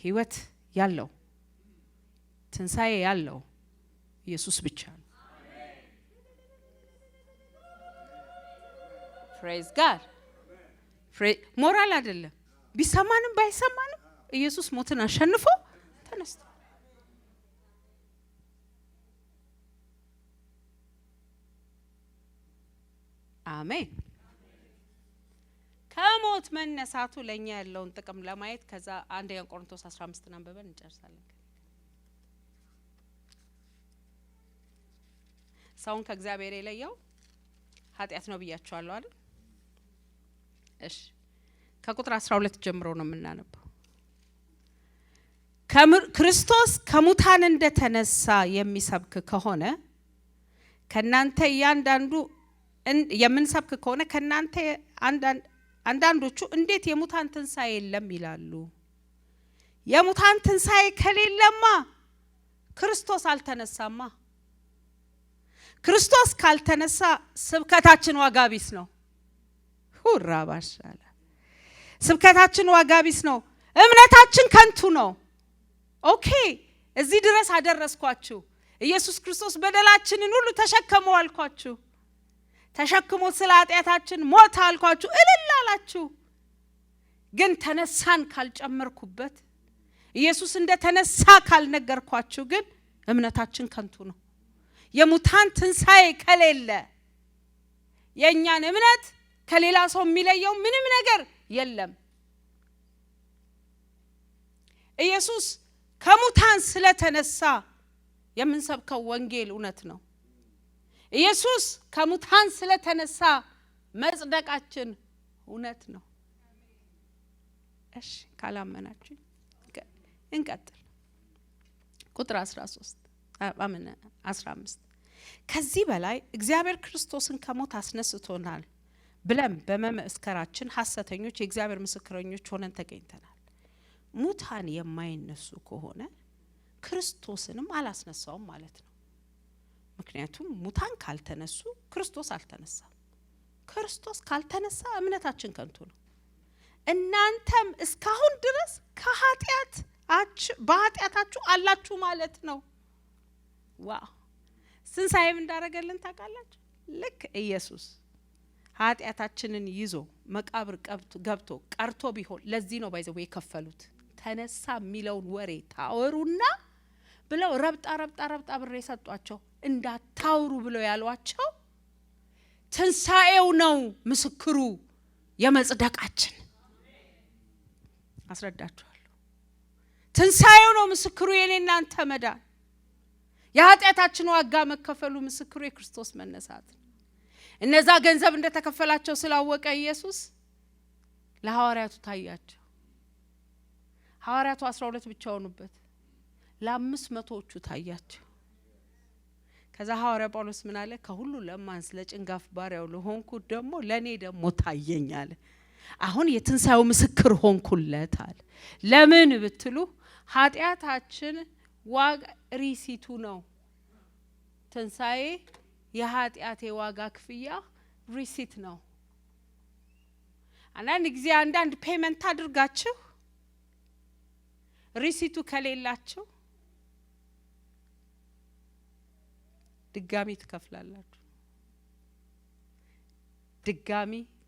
ህይወት ያለው ትንሳኤ ያለው ኢየሱስ ብቻ ነው። ፕሬዝ ጋድ። ሞራል አይደለም። ቢሰማንም ባይሰማንም ኢየሱስ ሞትን አሸንፎ ተነስቶ አሜን። ከሞት መነሳቱ ለኛ ያለውን ጥቅም ለማየት ከዛ አንደኛ ቆሮንቶስ 15 አንብበን እንጨርሳለን። ሰውን ከእግዚአብሔር የለየው ኃጢአት ነው ብያችኋለሁ አይደል? እሺ ከቁጥር 12 ጀምሮ ነው የምናነበው። ክርስቶስ ከሙታን እንደተነሳ የሚሰብክ ከሆነ ከናንተ ያንዳንዱ የምንሰብክ ከሆነ ከናንተ አንዳንዶቹ እንዴት የሙታን ትንሳኤ የለም ይላሉ? የሙታን ትንሳኤ ከሌለማ ክርስቶስ አልተነሳማ። ክርስቶስ ካልተነሳ ስብከታችን ዋጋ ቢስ ነው። ሁራ ባሻለ ስብከታችን ዋጋ ቢስ ነው። እምነታችን ከንቱ ነው። ኦኬ እዚህ ድረስ አደረስኳችሁ። ኢየሱስ ክርስቶስ በደላችንን ሁሉ ተሸከመው አልኳችሁ። ተሸክሞ ስለ ኃጢአታችን ሞተ አልኳችሁ። እልል አላችሁ። ግን ተነሳን ካልጨመርኩበት፣ ኢየሱስ እንደ ተነሳ ካልነገርኳችሁ ግን እምነታችን ከንቱ ነው። የሙታን ትንሳኤ ከሌለ የኛን እምነት ከሌላ ሰው የሚለየው ምንም ነገር የለም። ኢየሱስ ከሙታን ስለተነሳ የምንሰብከው ወንጌል እውነት ነው። ኢየሱስ ከሙታን ስለተነሳ መጽደቃችን እውነት ነው። እሺ ካላመናችሁ እንቀጥል። ቁጥር 15 ከዚህ በላይ እግዚአብሔር ክርስቶስን ከሞት አስነስቶናል ብለን በመመስከራችን ሐሰተኞች የእግዚአብሔር ምስክረኞች ሆነን ተገኝተናል። ሙታን የማይነሱ ከሆነ ክርስቶስንም አላስነሳውም ማለት ነው። ምክንያቱም ሙታን ካልተነሱ ክርስቶስ አልተነሳም። ክርስቶስ ካልተነሳ እምነታችን ከንቱ ነው። እናንተም እስካሁን ድረስ በኃጢአታችሁ አላችሁ ማለት ነው። ዋው! ትንሳኤም እንዳረገልን ታውቃላችሁ። ልክ ኢየሱስ ኃጢአታችንን ይዞ መቃብር ገብቶ ቀርቶ ቢሆን ለዚህ ነው ባይዘው የከፈሉት። ተነሳ የሚለውን ወሬ ታወሩና ብለው ረብጣ ብሬ ሰጧቸው። እንዳታውሩ ብለው ያሏቸው ትንሳኤው ነው ምስክሩ የመጽደቃችን። አስረዳችኋለሁ። ትንሳኤው ነው ምስክሩ የኔና አንተ መዳን። የኃጢአታችን ዋጋ መከፈሉ ምስክሩ የክርስቶስ መነሳት። እነዛ ገንዘብ እንደተከፈላቸው ስላወቀ ኢየሱስ ለሐዋርያቱ ታያቸው። ሐዋርያቱ 12 ብቻ ሆኑበት፣ ለ500ዎቹ ታያቸው። ከዛ ሐዋርያ ጳውሎስ ምን አለ? ከሁሉ ለማንስ ለጭንጋፍ ባሪያው ለሆንኩ ደግሞ ለኔ ደግሞ ታየኝ አለ። አሁን የትንሳኤው ምስክር ሆንኩለት አለ። ለምን ብትሉ ኃጢአታችን ዋጋ ሪሲቱ ነው። ትንሳኤ የኃጢአቴ ዋጋ ክፍያ ሪሲት ነው። አንዳንድ ጊዜ አንዳንድ ፔመንት አድርጋችሁ ሪሲቱ ከሌላችሁ ድጋሚ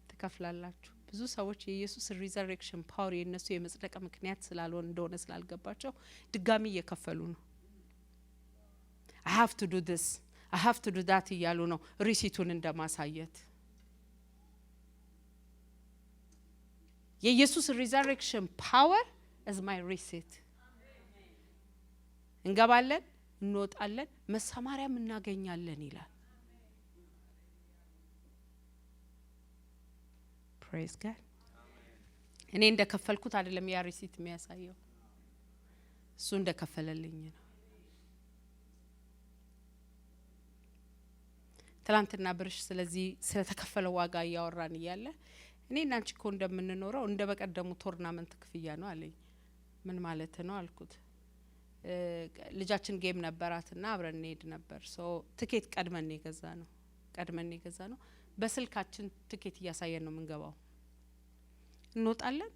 ትከፍላላችሁ። ብዙ ሰዎች የኢየሱስ ሪዘሬክሽን ፓወር የነሱ የመጽደቅ ምክንያት ስላልሆነ እንደሆነ ስላልገባቸው ድጋሚ እየከፈሉ ነው። I have to do this, I have to do that እያሉ ነው ሪሲቱን እንደማሳየት። የኢየሱስ ሪዘሬክሽን ፓወር is my receipt። እንገባለን፣ እንወጣለን፣ መሰማሪያም እናገኛለን ይላል። ፕሬዝ ጋድ። እኔ እንደከፈልኩት አይደለም ያ ሪሲት የሚያሳየው እሱ እንደከፈለልኝ ነው። ትላንትና ብርሽ ስለዚህ ስለተከፈለው ዋጋ ያወራን ይያለ እኔና አንቺ እኮ እንደምንኖረው እንደ በቀደሙ ቶርናመንት ክፍያ ነው አለኝ። ምን ማለት ነው አልኩት። ልጃችን ጌም ነበራትና አብረን እንሄድ ነበር። ሶ ትኬት ቀድመን የገዛ ነው በስልካችን ትኬት እያሳየን ነው የምንገባው። እንወጣለን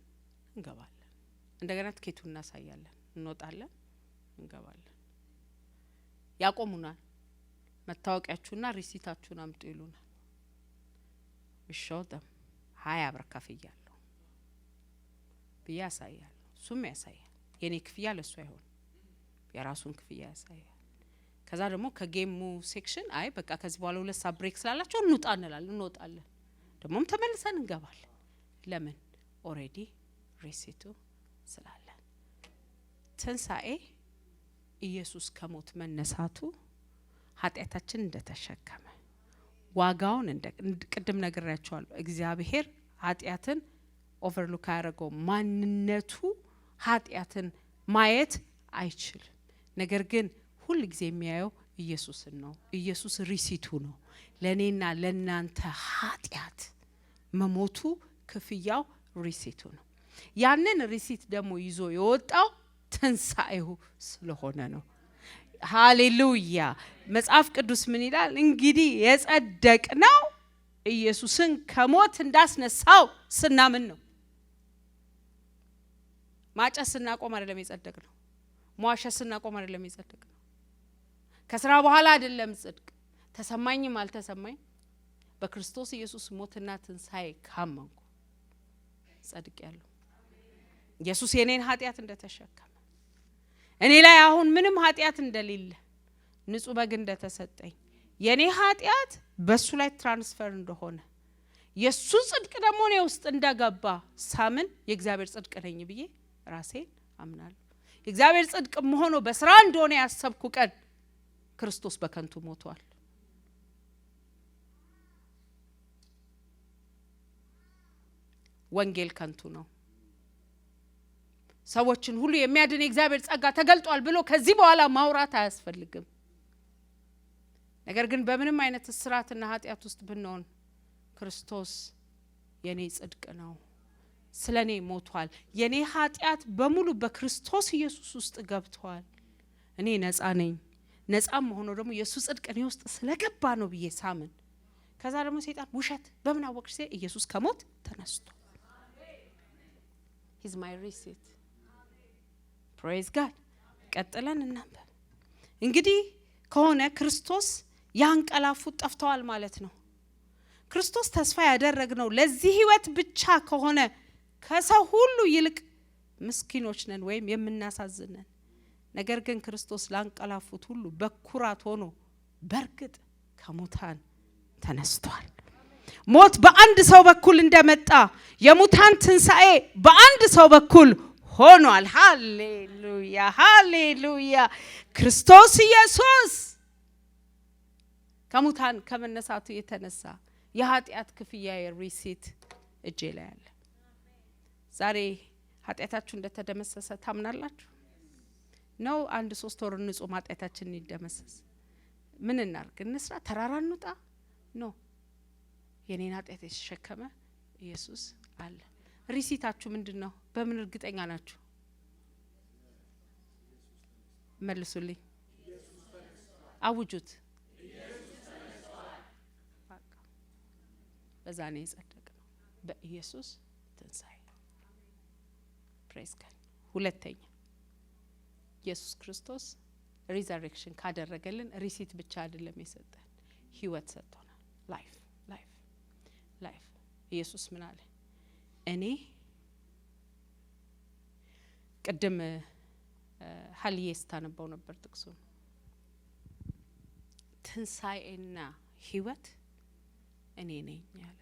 እንገባለን፣ እንደገና ትኬቱን እናሳያለን፣ እንወጣለን እንገባለን። ያቆሙናል። መታወቂያችሁና ሪሲታችሁን አምጡ ይሉናል። እሺውም 20 ብር ከፍያለሁ ብዬ ያሳያለሁ። እሱም ያሳያል። የኔ ክፍያ ለሱ አይሆን የራሱን ክፍያ ያሳያል። ከዛ ደግሞ ከጌሙ ሴክሽን አይ በቃ ከዚህ በኋላ 2 ሰዓት ብሬክ ስላላችሁ እንውጣ እንላለን። እንወጣለን፣ ደግሞም ተመልሰን እንገባለን። ለምን? ኦሬዲ ሪሲቱ ስላለ። ትንሳኤ ኢየሱስ ከሞት መነሳቱ ኃጢአታችን እንደተሸከመ ዋጋውን ቅድም ነግሬያችኋለሁ። እግዚአብሔር ኃጢአትን ኦቨርሉክ ያደረገው ማንነቱ ኃጢአትን ማየት አይችልም። ነገር ግን ሁሉ ጊዜ የሚያየው ኢየሱስን ነው። ኢየሱስ ሪሲቱ ነው። ለኔና ለናንተ ኃጢአት መሞቱ ክፍያው ሪሲቱ ነው። ያንን ሪሲት ደግሞ ይዞ የወጣው ትንሳኤው ስለሆነ ነው። ሃሌሉያ። መጽሐፍ ቅዱስ ምን ይላል? እንግዲህ የጸደቅነው ኢየሱስን ከሞት እንዳስነሳው ስናምን ነው። ማጨስ ስናቆም አይደለም የጸደቅነው። መዋሸት ስናቆም አይደለም የጸደቅነው። ከስራ በኋላ አይደለም ጽድቅ። ተሰማኝም አልተሰማኝ በክርስቶስ ኢየሱስ ሞትና ትንሳኤ ካመንኩ ጸድቄያለሁ። ኢየሱስ የኔን ኃጢአት እንደተሸከመ እኔ ላይ አሁን ምንም ኃጢአት እንደሌለ ንጹህ በግ እንደተሰጠኝ የኔ ኃጢአት በሱ ላይ ትራንስፈር እንደሆነ የሱ ጽድቅ ደግሞ እኔ ውስጥ እንደገባ ሳምን የእግዚአብሔር ጽድቅ ነኝ ብዬ ራሴን አምናለሁ። የእግዚአብሔር ጽድቅ መሆኑ በስራ እንደሆነ ያሰብኩ ቀን ክርስቶስ በከንቱ ሞቷል። ወንጌል ከንቱ ነው። ሰዎችን ሁሉ የሚያድን የእግዚአብሔር ጸጋ ተገልጧል ብሎ ከዚህ በኋላ ማውራት አያስፈልግም። ነገር ግን በምንም አይነት እስራትና ኃጢአት ውስጥ ብንሆን ክርስቶስ የኔ ጽድቅ ነው፣ ስለኔ ሞቷል። የኔ ኃጢአት በሙሉ በክርስቶስ ኢየሱስ ውስጥ ገብቷል። እኔ ነፃ ነኝ። ነፃም ሆኖ ደግሞ ኢየሱስ ጽድቅ እኔ ውስጥ ስለገባ ነው ብዬ ሳምን ከዛ ደግሞ ሰይጣን ውሸት በምን አወቅሽ ሲል ኢየሱስ ከሞት ተነስቶ He's my receipt. Praise God. ቀጥለን እናንበብ። እንግዲህ ከሆነ ክርስቶስ ያንቀላፉት ጠፍተዋል ማለት ነው። ክርስቶስ ተስፋ ያደረግነው ለዚህ ህይወት ብቻ ከሆነ ከሰው ሁሉ ይልቅ ምስኪኖች ነን ወይም የምናሳዝነን። ነገር ግን ክርስቶስ ላንቀላፉት ሁሉ በኩራት ሆኖ በርግጥ ከሙታን ተነስቷል። ሞት በአንድ ሰው በኩል እንደመጣ የሙታን ትንሳኤ በአንድ ሰው በኩል ሆኗል። ሃሌሉያ ሃሌሉያ። ክርስቶስ ኢየሱስ ከሙታን ከመነሳቱ የተነሳ የኃጢአት ክፍያ የሪሲት እጄ ላይ አለ። ዛሬ ኃጢአታችሁ እንደተደመሰሰ ታምናላችሁ ነው? አንድ 3 ወር ንጹህ ኃጢአታችን ይደመሰስ ምን እናርግ? እንስራ? ተራራ እንውጣ? ነው የኔን ኃጢአት የተሸከመ ኢየሱስ አለ። ሪሲታችሁ ምንድነው? በምን እርግጠኛ ናችሁ? መልሱልኝ። አውጁት። በዛ ነው የጸደቅነው በኢየሱስ ትንሳኤ። ፕሬዝ ጋድ። ሁለተኛ ኢየሱስ ክርስቶስ ሪዘሬክሽን ካደረገልን ሪሲት ብቻ አይደለም የሰጠን፣ ህይወት ሰጥቶናል። ላይፍ ኢየሱስ ምን አለ? እኔ ቅድም ሀልዬ ስታነባው ነበር ጥቅሱ። ትንሳኤና ህይወት እኔ ነኝ ያለ።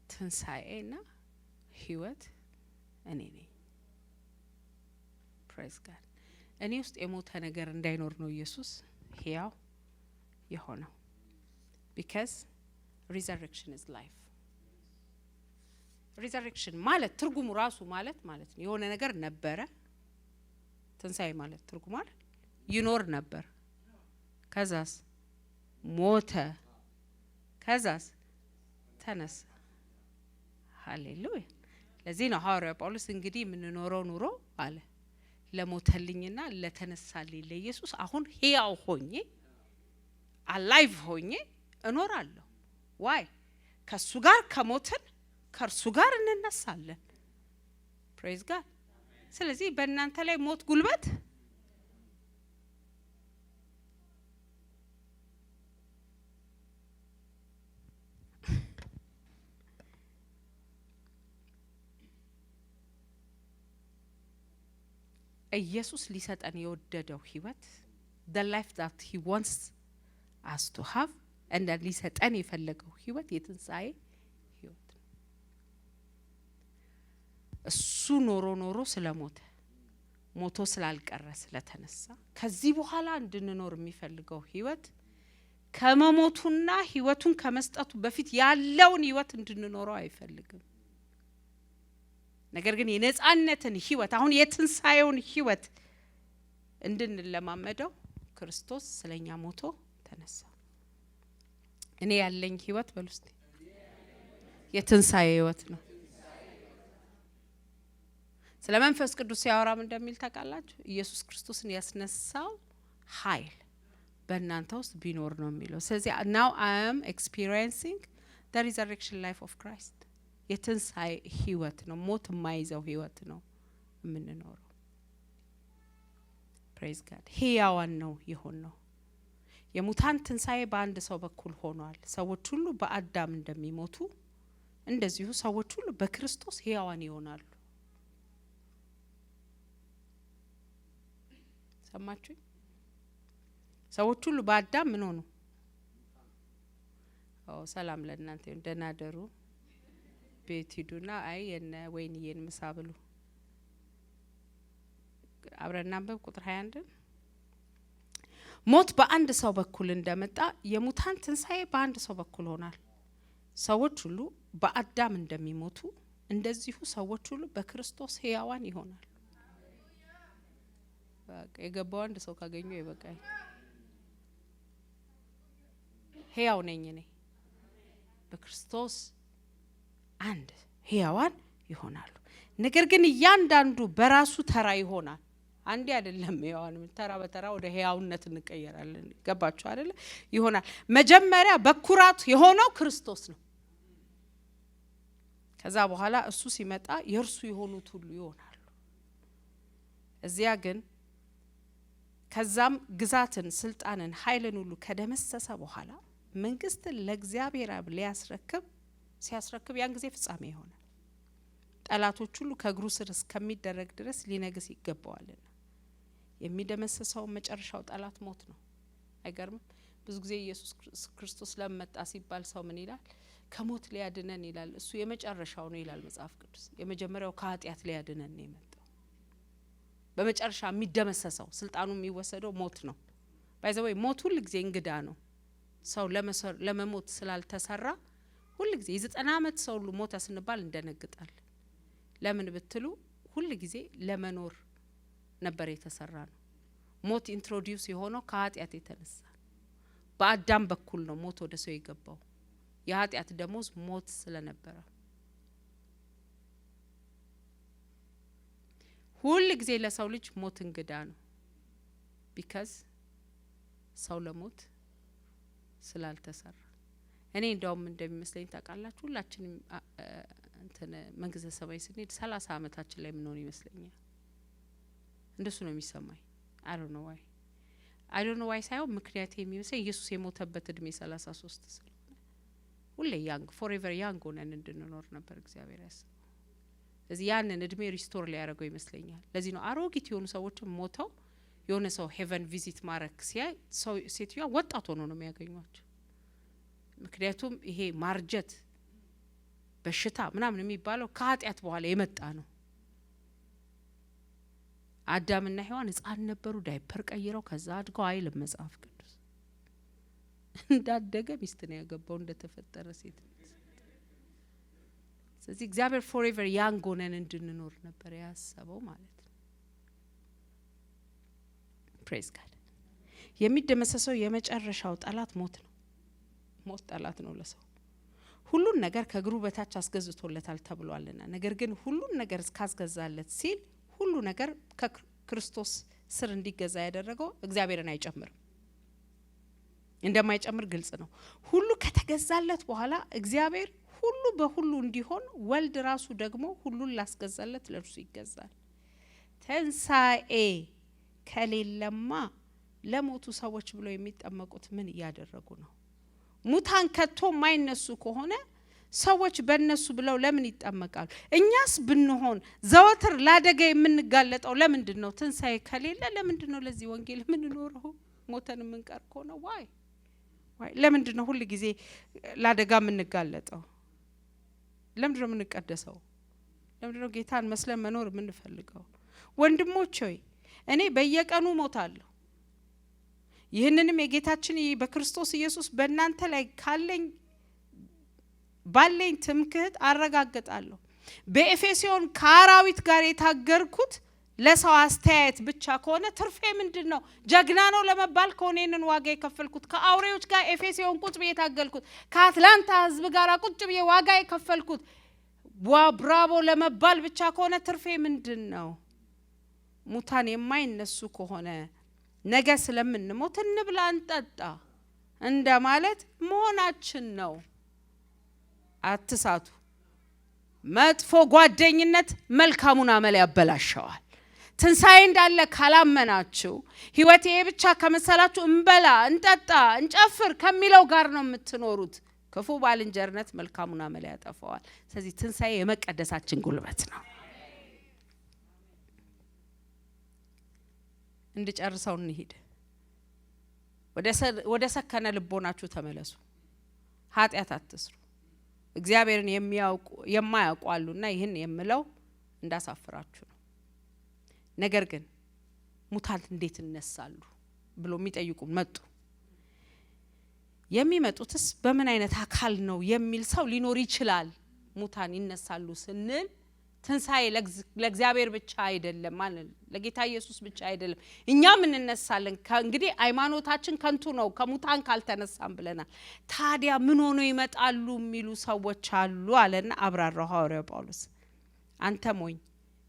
ትንሳኤና ህይወት እኔ ነኝ። ፕሬዝ ጋድ። እኔ ውስጥ የሞተ ነገር እንዳይኖር ነው ኢየሱስ ሕያው የሆነው። because resurrection is life. ሪዘሬክሽን ማለት ትርጉሙ ራሱ ማለት ነው የሆነ ነገር ነበረ። ትንሳኤ ማለት ትርጉሙ ማለት ይኖር ነበር፣ ከዛስ ሞተ፣ ከዛስ ተነሳ። ሃሌሉያ። ለዚህ ነው ሐዋርያው ጳውሎስ እንግዲህ የምንኖረው ኑሮ አለ ለሞተልኝና ለተነሳልኝ ለኢየሱስ አሁን ሕያው ሆኜ አላይቭ ሆኜ እኖራለሁ። ዋይ ከሱ ጋር ከሞትን ከርሱ ጋር እንነሳለን። ፕሬዝ ጋድ። ስለዚህ በእናንተ ላይ ሞት ጉልበት ኢየሱስ ሊሰጠን የወደደው ህይወት the life that he wants us to have and ሊሰጠን የፈለገው ህይወት የትንሳኤ ህይወት ነው። እሱ ኖሮ ስለሞተ ሞቶ ስላልቀረ ስለተነሳ ከዚህ በኋላ እንድንኖር የሚፈልገው ህይወት ከመሞቱና ህይወቱን ከመስጠቱ በፊት ያለውን ህይወት እንድንኖረው አይፈልግም። ነገር ግን የነጻነትን ህይወት አሁን የትንሳኤውን ህይወት እንድንለማመደው ክርስቶስ ስለኛ ሞቶ ተነሳ። እኔ ያለኝ ህይወት በሉስቲ የትንሳኤ ህይወት ነው። ስለ መንፈስ ቅዱስ ሲያወራም እንደሚል ታውቃላችሁ ኢየሱስ ክርስቶስን ያስነሳው ኃይል በእናንተ ውስጥ ቢኖር ነው የሚለው። ስለዚህ now I am experiencing the resurrection life of Christ። የትንሳኤ ህይወት ነው፣ ሞት የማይዘው ህይወት ነው የምንኖረው። ፕሬዝ ጋድ። ሕያዋን ነው የሆነው። የሙታን ትንሳኤ በአንድ ሰው በኩል ሆኗል። ሰዎች ሁሉ በአዳም እንደሚሞቱ እንደዚሁ ሰዎች ሁሉ በክርስቶስ ሕያዋን ይሆናሉ። ሰማችሁ? ሰዎች ሁሉ በአዳም ምን ሆኑ? ሰላም ለእናንተ ይሁን፣ ደህና ደሩ። ቤት ሂዱና አይ የነ ወይንዬን ምሳ ብሉ። አብረን አንብብ ቁጥር 21 ሞት በአንድ ሰው በኩል እንደመጣ የሙታን ትንሳኤ በአንድ ሰው በኩል ሆኗል። ሰዎች ሁሉ በአዳም እንደሚሞቱ እንደዚሁ ሰዎች ሁሉ በክርስቶስ ሕያዋን ይሆናሉ። በቃ የገባው አንድ ሰው ካገኘው ይበቃል። ሕያው ነኝ እኔ በክርስቶስ አንድ ሕያዋን ይሆናሉ። ነገር ግን እያንዳንዱ በራሱ ተራ ይሆናል። አንዴ አይደለም ሕያዋን ተራ በተራ ወደ ሕያውነት እንቀየራለን። ገባችሁ አይደለ? ይሆናል። መጀመሪያ በኩራት የሆነው ክርስቶስ ነው። ከዛ በኋላ እሱ ሲመጣ የእርሱ የሆኑት ሁሉ ይሆናሉ። እዚያ ግን ከዛም ግዛትን፣ ስልጣንን፣ ኃይልን ሁሉ ከደመሰሰ በኋላ መንግስትን ለእግዚአብሔር አብ ሲያስረክብ ያን ጊዜ ፍጻሜ ይሆናል። ጠላቶች ሁሉ ከእግሩ ስር እስከሚደረግ ድረስ ሊነግስ ይገባዋልና። የሚደመሰሰው መጨረሻው ጠላት ሞት ነው። አይገርምም? ብዙ ጊዜ ኢየሱስ ክርስቶስ ለመጣ ሲባል ሰው ምን ይላል? ከሞት ሊያድነን ይላል። እሱ የመጨረሻው ነው ይላል መጽሐፍ ቅዱስ። የመጀመሪያው ከኃጢአት ሊያድነን ነው የመጣው። በመጨረሻ የሚደመሰሰው ስልጣኑ የሚወሰደው ሞት ነው። ባይዘው ሞት ሁሉ ጊዜ እንግዳ ነው። ሰው ለመሞት ስላልተሰራ ሁሉ ጊዜ የ90 ዓመት ሰው ሁሉ ሞተ ስንባል እንደነግጣል። ለምን ብትሉ ሁሉ ጊዜ ለመኖር ነበር የተሰራ ነው። ሞት ኢንትሮዲዩስ የሆነው ከኃጢአት የተነሳ በአዳም በኩል ነው ሞት ወደ ሰው የገባው። የኃጢአት ደሞዝ ሞት ስለነበረ ሁሉ ጊዜ ለሰው ልጅ ሞት እንግዳ ነው። ቢካዝ ሰው ለሞት ስላልተሰራ። እኔ እንደውም እንደሚመስለኝ ታውቃላችሁ ሁላችንም እንትን መንግስተ ሰማይ ስንሄድ 30 ዓመታችን ላይ ምን ሆነ ይመስለኛል። እንደሱ ነው የሚሰማኝ። I don't know why ሳይሆን ምክንያት የሚመስለኝ ኢየሱስ የሞተበት እድሜ 33 ስለሆነ ሁሌ ያንግ forever ያንግ ሆነን እንድንኖር ነበር እግዚአብሔር ያሰበው። ስለዚህ ያንን እድሜ ሪስቶር ሊያደርገው ይመስለኛል። ለዚህ ነው አሮጊት የሆኑ ሰዎችም ሞተው የሆነ ሰው ሄቨን ቪዚት ማረክ ሲያይ ሰው ሴትዮዋ ወጣት ሆኖ ነው የሚያገኟቸው። ምክንያቱም ይሄ ማርጀት በሽታ ምናምን የሚባለው ከኃጢአት በኋላ የመጣ ነው። አዳምና ሔዋን ሕፃን ነበሩ፣ ዳይፐር ቀይረው ከዛ አድገው አይልም መጽሐፍ ቅዱስ። እንዳደገ ሚስት ነው ያገባው እንደተፈጠረ ሴት። ስለዚህ እግዚአብሔር ፎሬቨር ያንግ ሆነን እንድንኖር ነበር ያሰበው ማለት ነው። ፕሬዝ ጋድ። የሚደመሰሰው የመጨረሻው ጠላት ሞት ነው። ሞት ጠላት ነው ለሰው። ሁሉን ነገር ከእግሩ በታች አስገዝቶለታል ተብሏልና፣ ነገር ግን ሁሉን ነገር እስካስገዛለት ሲል ሁሉ ነገር ከክርስቶስ ስር እንዲገዛ ያደረገው እግዚአብሔርን አይጨምርም። እንደማይጨምር ግልጽ ነው። ሁሉ ከተገዛለት በኋላ እግዚአብሔር ሁሉ በሁሉ እንዲሆን ወልድ ራሱ ደግሞ ሁሉን ላስገዛለት ለእርሱ ይገዛል። ትንሣኤ ከሌለማ ለሞቱ ሰዎች ብለው የሚጠመቁት ምን እያደረጉ ነው? ሙታን ከቶ ማይነሱ ከሆነ ሰዎች በእነሱ ብለው ለምን ይጠመቃሉ? እኛስ ብንሆን ዘወትር ላደጋ የምንጋለጠው ለምንድን ነው? ትንሣኤ ከሌለ ለምንድን ነው ለዚህ ወንጌል የምንኖረው? ሞተን የምንቀር ከሆነ ዋይ ለምንድን ነው ሁሉ ጊዜ ላደጋ የምንጋለጠው? ለምንድን ነው የምንቀደሰው? ለምንድን ነው ጌታን መስለን መኖር የምንፈልገው? ወንድሞች ሆይ እኔ በየቀኑ ሞታለሁ። ይህንንም የጌታችን በክርስቶስ ኢየሱስ በእናንተ ላይ ባለኝ ትምክህት አረጋግጣለሁ። በኤፌሶን ከአራዊት ጋር የታገርኩት ለሰው አስተያየት ብቻ ከሆነ ትርፌ ምንድነው? ጀግና ነው ለመባል ከሆነ ይህንን ዋጋ የከፈልኩት፣ ከአውሬዎች ጋር ኤፌሶን ቁጭ ብዬ የታገልኩት፣ ከአትላንታ ህዝብ ጋር ቁጭ ብዬ ዋጋ የከፈልኩት ብራቮ ለመባል ብቻ ከሆነ ትርፌ ምንድነው? ሙታን የማይነሱ ከሆነ ነገ ስለምንሞት እንብላ እንጠጣ እንደማለት መሆናችን ነው። አትሳቱ። መጥፎ ጓደኝነት መልካሙን አመል ያበላሸዋል። ትንሣኤ እንዳለ ካላመናችሁ ህይወቴ ብቻ ከመሰላችሁ እንበላ እንጠጣ እንጨፍር ከሚለው ጋር ነው የምትኖሩት። ክፉ ባልንጀርነት መልካሙን አመል ያጠፋዋል። ስለዚህ ትንሣኤ የመቀደሳችን ጉልበት ነው። እንድጨርሰው እንሂድ። ወደ ሰከነ ልቦናችሁ ተመለሱ። ኃጢአት አትስሩ። እግዚአብሔርን የማያውቁ አሉና ይህን የምለው እንዳሳፍራችሁ ነው። ነገር ግን ሙታን እንዴት እነሳሉ ብሎ የሚጠይቁ መጡ። የሚመጡትስ በምን አይነት አካል ነው የሚል ሰው ሊኖር ይችላል። ሙታን ይነሳሉ ስንል ትንሣኤ ለእግዚአብሔር ብቻ አይደለም ማለት ለጌታ ኢየሱስ ብቻ አይደለም። እኛም እንነሳለን። እንግዲህ ሃይማኖታችን ከንቱ ነው ከሙታን ካልተነሳን ብለናል። ታዲያ ምን ሆኖ ይመጣሉ የሚሉ ሰዎች አሉ አለና አብራራው ሐዋርያው ጳውሎስ። አንተ ሞኝ፣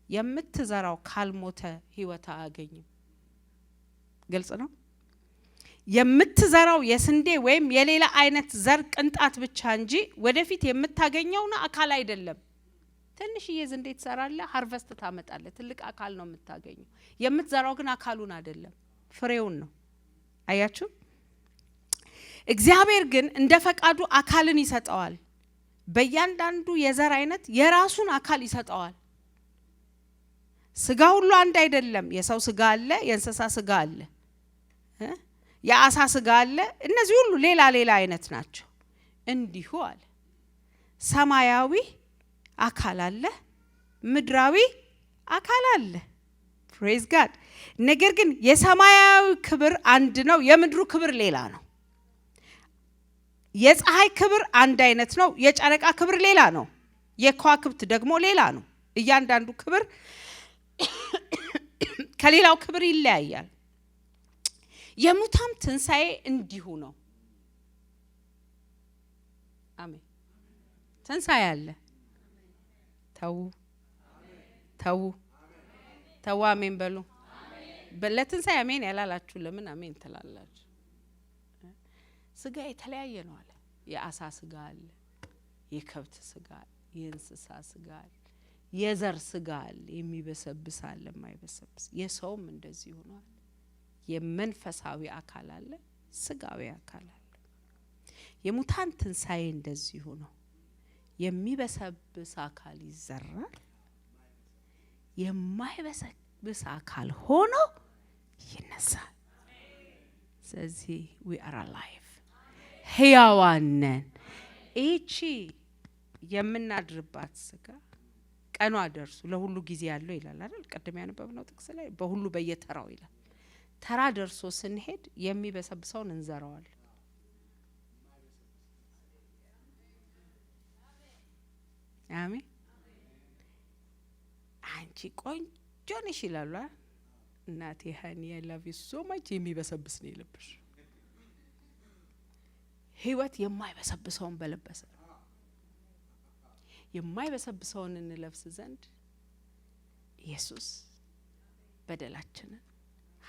የምትዘራው ካልሞተ ህይወት አያገኝም። ግልጽ ነው። የምትዘራው የስንዴ ወይም የሌላ አይነት ዘር ቅንጣት ብቻ እንጂ ወደፊት የምታገኘውና አካል አይደለም። ትንሽዬ ስንዴ ትሰራለህ፣ ሃርቨስት ታመጣለህ፣ ትልቅ አካል ነው የምታገኘው። የምትዘራው ግን አካሉን አይደለም ፍሬውን ነው። አያችሁ? እግዚአብሔር ግን እንደ ፈቃዱ አካልን ይሰጠዋል። በእያንዳንዱ የዘር አይነት የራሱን አካል ይሰጠዋል። ስጋ ሁሉ አንድ አይደለም። የሰው ስጋ አለ፣ የእንስሳ ስጋ አለ፣ የአሳ ስጋ አለ። እነዚህ ሁሉ ሌላ ሌላ አይነት ናቸው። እንዲሁ አለ ሰማያዊ አካል አለ፣ ምድራዊ አካል አለ። ፕሬዝ ጋድ። ነገር ግን የሰማያዊ ክብር አንድ ነው፣ የምድሩ ክብር ሌላ ነው። የፀሐይ ክብር አንድ አይነት ነው፣ የጨረቃ ክብር ሌላ ነው፣ የከዋክብት ደግሞ ሌላ ነው። እያንዳንዱ ክብር ከሌላው ክብር ይለያያል። የሙታን ትንሣኤ እንዲሁ ነው። አሜን። ትንሣኤ አለ። ተው አሜን በሉ። ለትንሣኤ አሜን ያላላችሁ ለምን አሜን ትላላችሁ? ስጋ የተለያየ ነው አለ። የአሳ ስጋ አለ፣ የከብት ስጋ አለ፣ የእንስሳ ስጋ አለ፣ የዘር ስጋ አለ፣ የሚበሰብስ አለ፣ የማይበሰብስ። የሰውም እንደዚህ ሆኗል። የመንፈሳዊ አካል አለ፣ ስጋዊ አካል አለ። የሙታን ትንሣኤ እንደዚህ ነው። የሚበሰብስ አካል ይዘራል፣ የማይበሰብስ አካል ሆኖ ይነሳል። ስለዚህ we are alive፣ ሕያዋን ነን። እቺ የምናድርባት ስጋ ቀኗ ደርሱ ለሁሉ ጊዜ ያለው ይላል አይደል? ቀደም ያነበብነው ጥቅስ ላይ በሁሉ በየተራው ይላል። ተራ ደርሶ ስንሄድ የሚበሰብሰውን እንዘራዋለን። አሜን። አንቺ ቆንጆ ነሽ ይላሉ። እናቴ ሃኒ አይ ላቭ ዩ ሶ ማች የሚበሰብስ ነው የለብሽ። ህይወት የማይበሰብሰውን በለበሰ የማይበሰብሰውን እንለብስ ዘንድ ኢየሱስ በደላችንን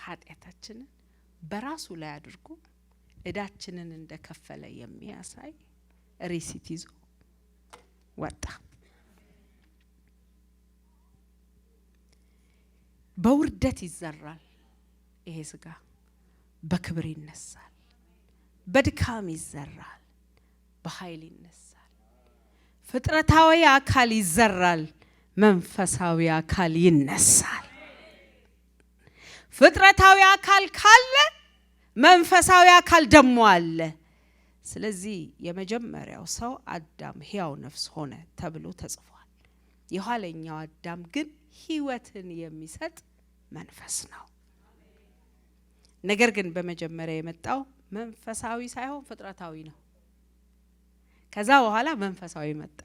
ኃጢአታችንን በራሱ ላይ አድርጎ እዳችንን እንደከፈለ የሚያሳይ ሪሲት ይዞ ወጣ። በውርደት ይዘራል ይሄ ስጋ፣ በክብር ይነሳል። በድካም ይዘራል፣ በኃይል ይነሳል። ፍጥረታዊ አካል ይዘራል፣ መንፈሳዊ አካል ይነሳል። ፍጥረታዊ አካል ካለ መንፈሳዊ አካል ደሞ አለ። ስለዚህ የመጀመሪያው ሰው አዳም ሕያው ነፍስ ሆነ ተብሎ ተጽፏል። የኋለኛው አዳም ግን ሕይወትን የሚሰጥ መንፈስ ነው። ነገር ግን በመጀመሪያ የመጣው መንፈሳዊ ሳይሆን ፍጥረታዊ ነው። ከዛ በኋላ መንፈሳዊ መጣ።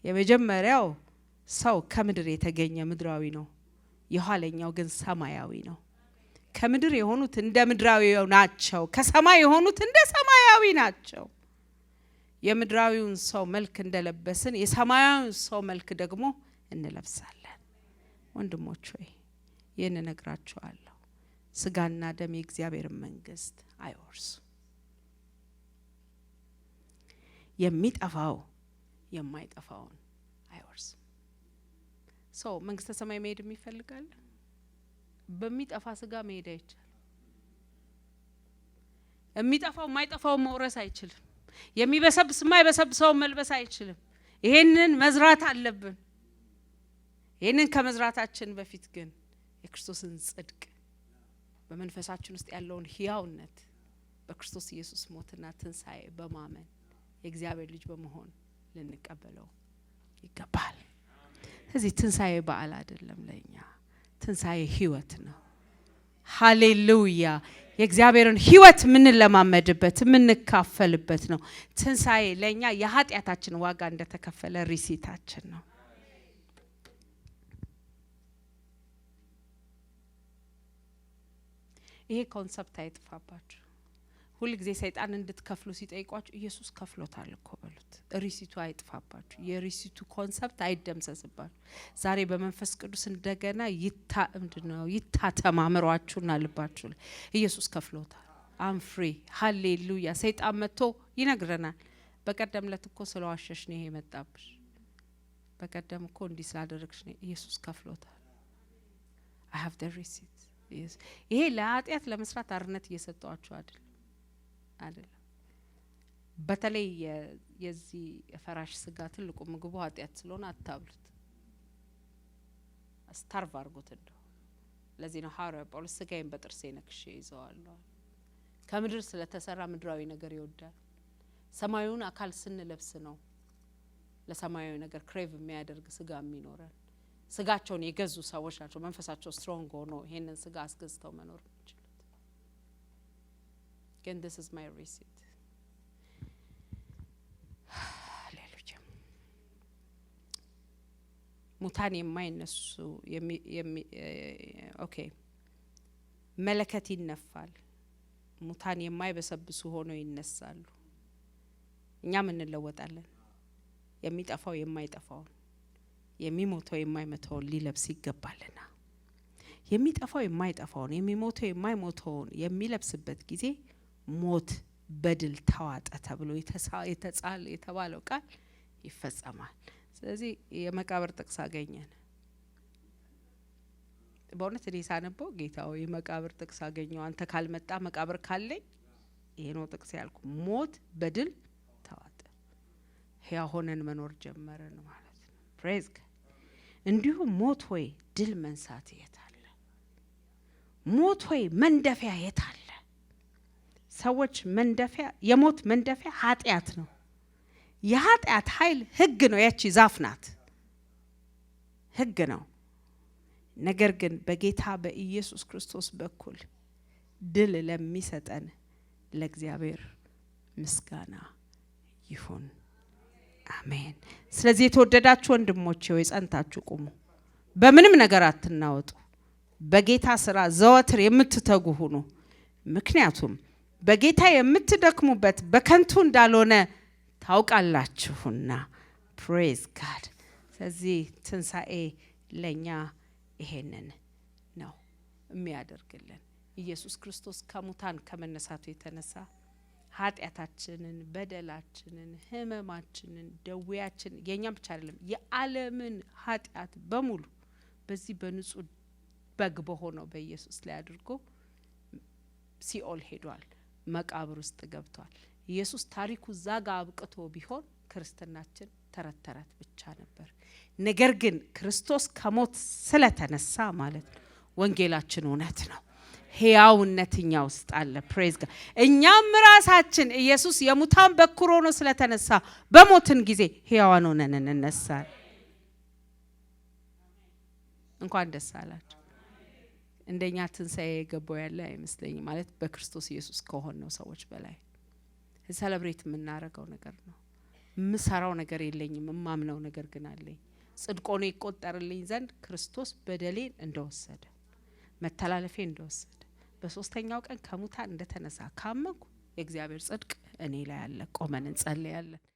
የመጀመሪያው ሰው ከምድር የተገኘ ምድራዊ ነው። የኋለኛው ግን ሰማያዊ ነው። ከምድር የሆኑት እንደ ምድራዊ ናቸው፣ ከሰማይ የሆኑት እንደ ሰማያዊ ናቸው። የምድራዊውን ሰው መልክ እንደለበስን የሰማያዊውን ሰው መልክ ደግሞ እንለብሳለን። ወንድሞች ሆይ ይህን እነግራችኋለሁ፣ ስጋና ደም የእግዚአብሔር መንግስት አይወርሱ። የሚጠፋው የማይጠፋውን አይወርስም። ሰው መንግስተ ሰማይ መሄድ የሚፈልጋል፣ በሚጠፋ ስጋ መሄድ አይቻልም። የሚጠፋው የማይጠፋው መውረስ አይችልም። የሚበሰብስ የማይበሰብሰው መልበስ አይችልም። ይሄንን መዝራት አለብን። ይሄንን ከመዝራታችን በፊት ግን የክርስቶስን ጽድቅ በመንፈሳችን ውስጥ ያለውን ሕያውነት በክርስቶስ ኢየሱስ ሞትና ትንሣኤ በማመን የእግዚአብሔር ልጅ በመሆን ልንቀበለው ይገባል። ስለዚህ ትንሣኤ በዓል አይደለም ለኛ፣ ትንሣኤ ሕይወት ነው። ሃሌሉያ! የእግዚአብሔርን ሕይወት ምን ለማመድበት የምንካፈልበት ነው። ትንሣኤ ለኛ የኃጢአታችን ዋጋ እንደተከፈለ ሪሲታችን ነው። ይሄ ኮንሰፕት አይጥፋባችሁ። ሁል ጊዜ ሰይጣን እንድትከፍሉ ሲጠይቋችሁ ኢየሱስ ከፍሎታል እኮ በሉት። ሪሲቱ አይጥፋባችሁ። የሪሲቱ ኮንሰፕት አይደምሰስባችሁ። ዛሬ በመንፈስ ቅዱስ እንደገና ይታተማምሯችሁና ልባችሁ ኢየሱስ ከፍሎታል። አም ፍሪ። ሃሌሉያ! ሰይጣን መጥቶ ይነግረናል። በቀደም ለት እኮ ስለዋሸሽ ነው ይሄ መጣብሽ፣ በቀደም እኮ እንዲህ ስላደረግሽ ነው። ኢየሱስ ከፍሎታል። I have the receipt። ይሄ ለኃጢአት ለመስራት አርነት እየሰጠዋችሁ አይደለም። በተለይ የዚህ ፈራሽ ስጋ ትልቁ ምግቡ ኃጢአት ስለሆነ አታብሉት፣ ስታርቭ አርጉት። እንደው ለዚህ ነው ሐዋርያው ጳውሎስ ስጋዬን በጥርሴ ነክሼ ይዘዋለሁ። ከምድር ስለተሰራ ምድራዊ ነገር ይወዳል። ሰማያዊውን አካል ስንለብስ ነው ለሰማያዊ ነገር ክሬቭ የሚያደርግ ስጋ የሚኖረን። ስጋቸውን የገዙ ሰዎች ናቸው መንፈሳቸው ስትሮንግ ሆኖ ይሄንን ስጋ አስገዝተው መኖር የሚችሉት። ግን this is my receipt። ሃሌሉያ! ሙታን የማይነሱ ኦኬ፣ መለከት ይነፋል፣ ሙታን የማይበሰብሱ ሆነው ይነሳሉ። እኛም እንለወጣለን። የሚጠፋው የማይጠፋውን የሚሞተው የማይሞተውን ሊለብስ ይገባልና የሚጠፋው የማይጠፋውን የሚሞተው የማይሞተውን የሚለብስበት ጊዜ ሞት በድል ተዋጠ ተብሎ የተባለው ቃል ይፈጸማል። ስለዚህ የመቃብር ጥቅስ አገኘን። በእውነት እኔ ሳነበው ጌታው የመቃብር ጥቅስ አገኘው። አንተ ካልመጣ መቃብር ካለኝ ይሄ ነው ጥቅስ ያልኩ። ሞት በድል ተዋጠ፣ ሕያው ሆነን መኖር ጀመርን ማለት ነው። ፕሬዝ ጋድ። እንዲሁም ሞት ሆይ ድል መንሳት የታለ? ሞት ሆይ መንደፊያ የታለ? ሰዎች መንደፊያ፣ የሞት መንደፊያ ኃጢአት ነው። የኃጢአት ኃይል ህግ ነው። ያቺ ዛፍ ናት፣ ህግ ነው። ነገር ግን በጌታ በኢየሱስ ክርስቶስ በኩል ድል ለሚሰጠን ለእግዚአብሔር ምስጋና ይሁን። አሜን። ስለዚህ የተወደዳችሁ ወንድሞቼ ሆይ ጸንታችሁ ቁሙ። በምንም ነገር አትናወጡ። በጌታ ስራ ዘወትር የምትተጉ ሁኑ። ምክንያቱም በጌታ የምትደክሙበት በከንቱ እንዳልሆነ ታውቃላችሁና። ፕሬዝ ጋድ። ስለዚህ ትንሣኤ ለኛ ይሄንን ነው የሚያደርግልን። ኢየሱስ ክርስቶስ ከሙታን ከመነሳቱ የተነሳ ኃጢአታችንን፣ በደላችንን፣ ህመማችንን፣ ደዌያችንን የኛም ብቻ አይደለም የዓለምን ኃጢአት በሙሉ በዚህ በንጹህ በግ በሆነው በኢየሱስ ላይ አድርጎ ሲኦል ሄዷል፣ መቃብር ውስጥ ገብቷል። ኢየሱስ ታሪኩ ዛጋ አብቅቶ ቢሆን ክርስትናችን ተረት ተረት ብቻ ነበር። ነገር ግን ክርስቶስ ከሞት ስለተነሳ ማለት ነው ወንጌላችን እውነት ነው። ሕያውነትኛ ውስጥ አለ። ፕሬዝ ጋድ። እኛም ራሳችን ኢየሱስ የሙታን በኩር ሆኖ ስለተነሳ በሞትን ጊዜ ሕያዋን ሆነን እንነሳለን። እንኳን ደስ አላችሁ። እንደኛ ትንሣኤ የገባው ያለ አይመስለኝም። ማለት በክርስቶስ ኢየሱስ ከሆነው ሰዎች በላይ ሴሌብሬት የምናረገው ነገር ነው። ምሰራው ነገር የለኝም፣ እማምነው ነገር ግን አለኝ። ጽድቆ ነው ይቆጠርልኝ ዘንድ ክርስቶስ በደሌን እንደወሰደ መተላለፌ እንደወሰደ በሶስተኛው ቀን ከሙታን እንደተነሳ ካመንኩ የእግዚአብሔር ጽድቅ እኔ ላይ አለ። ቆመን እንጸልያለን።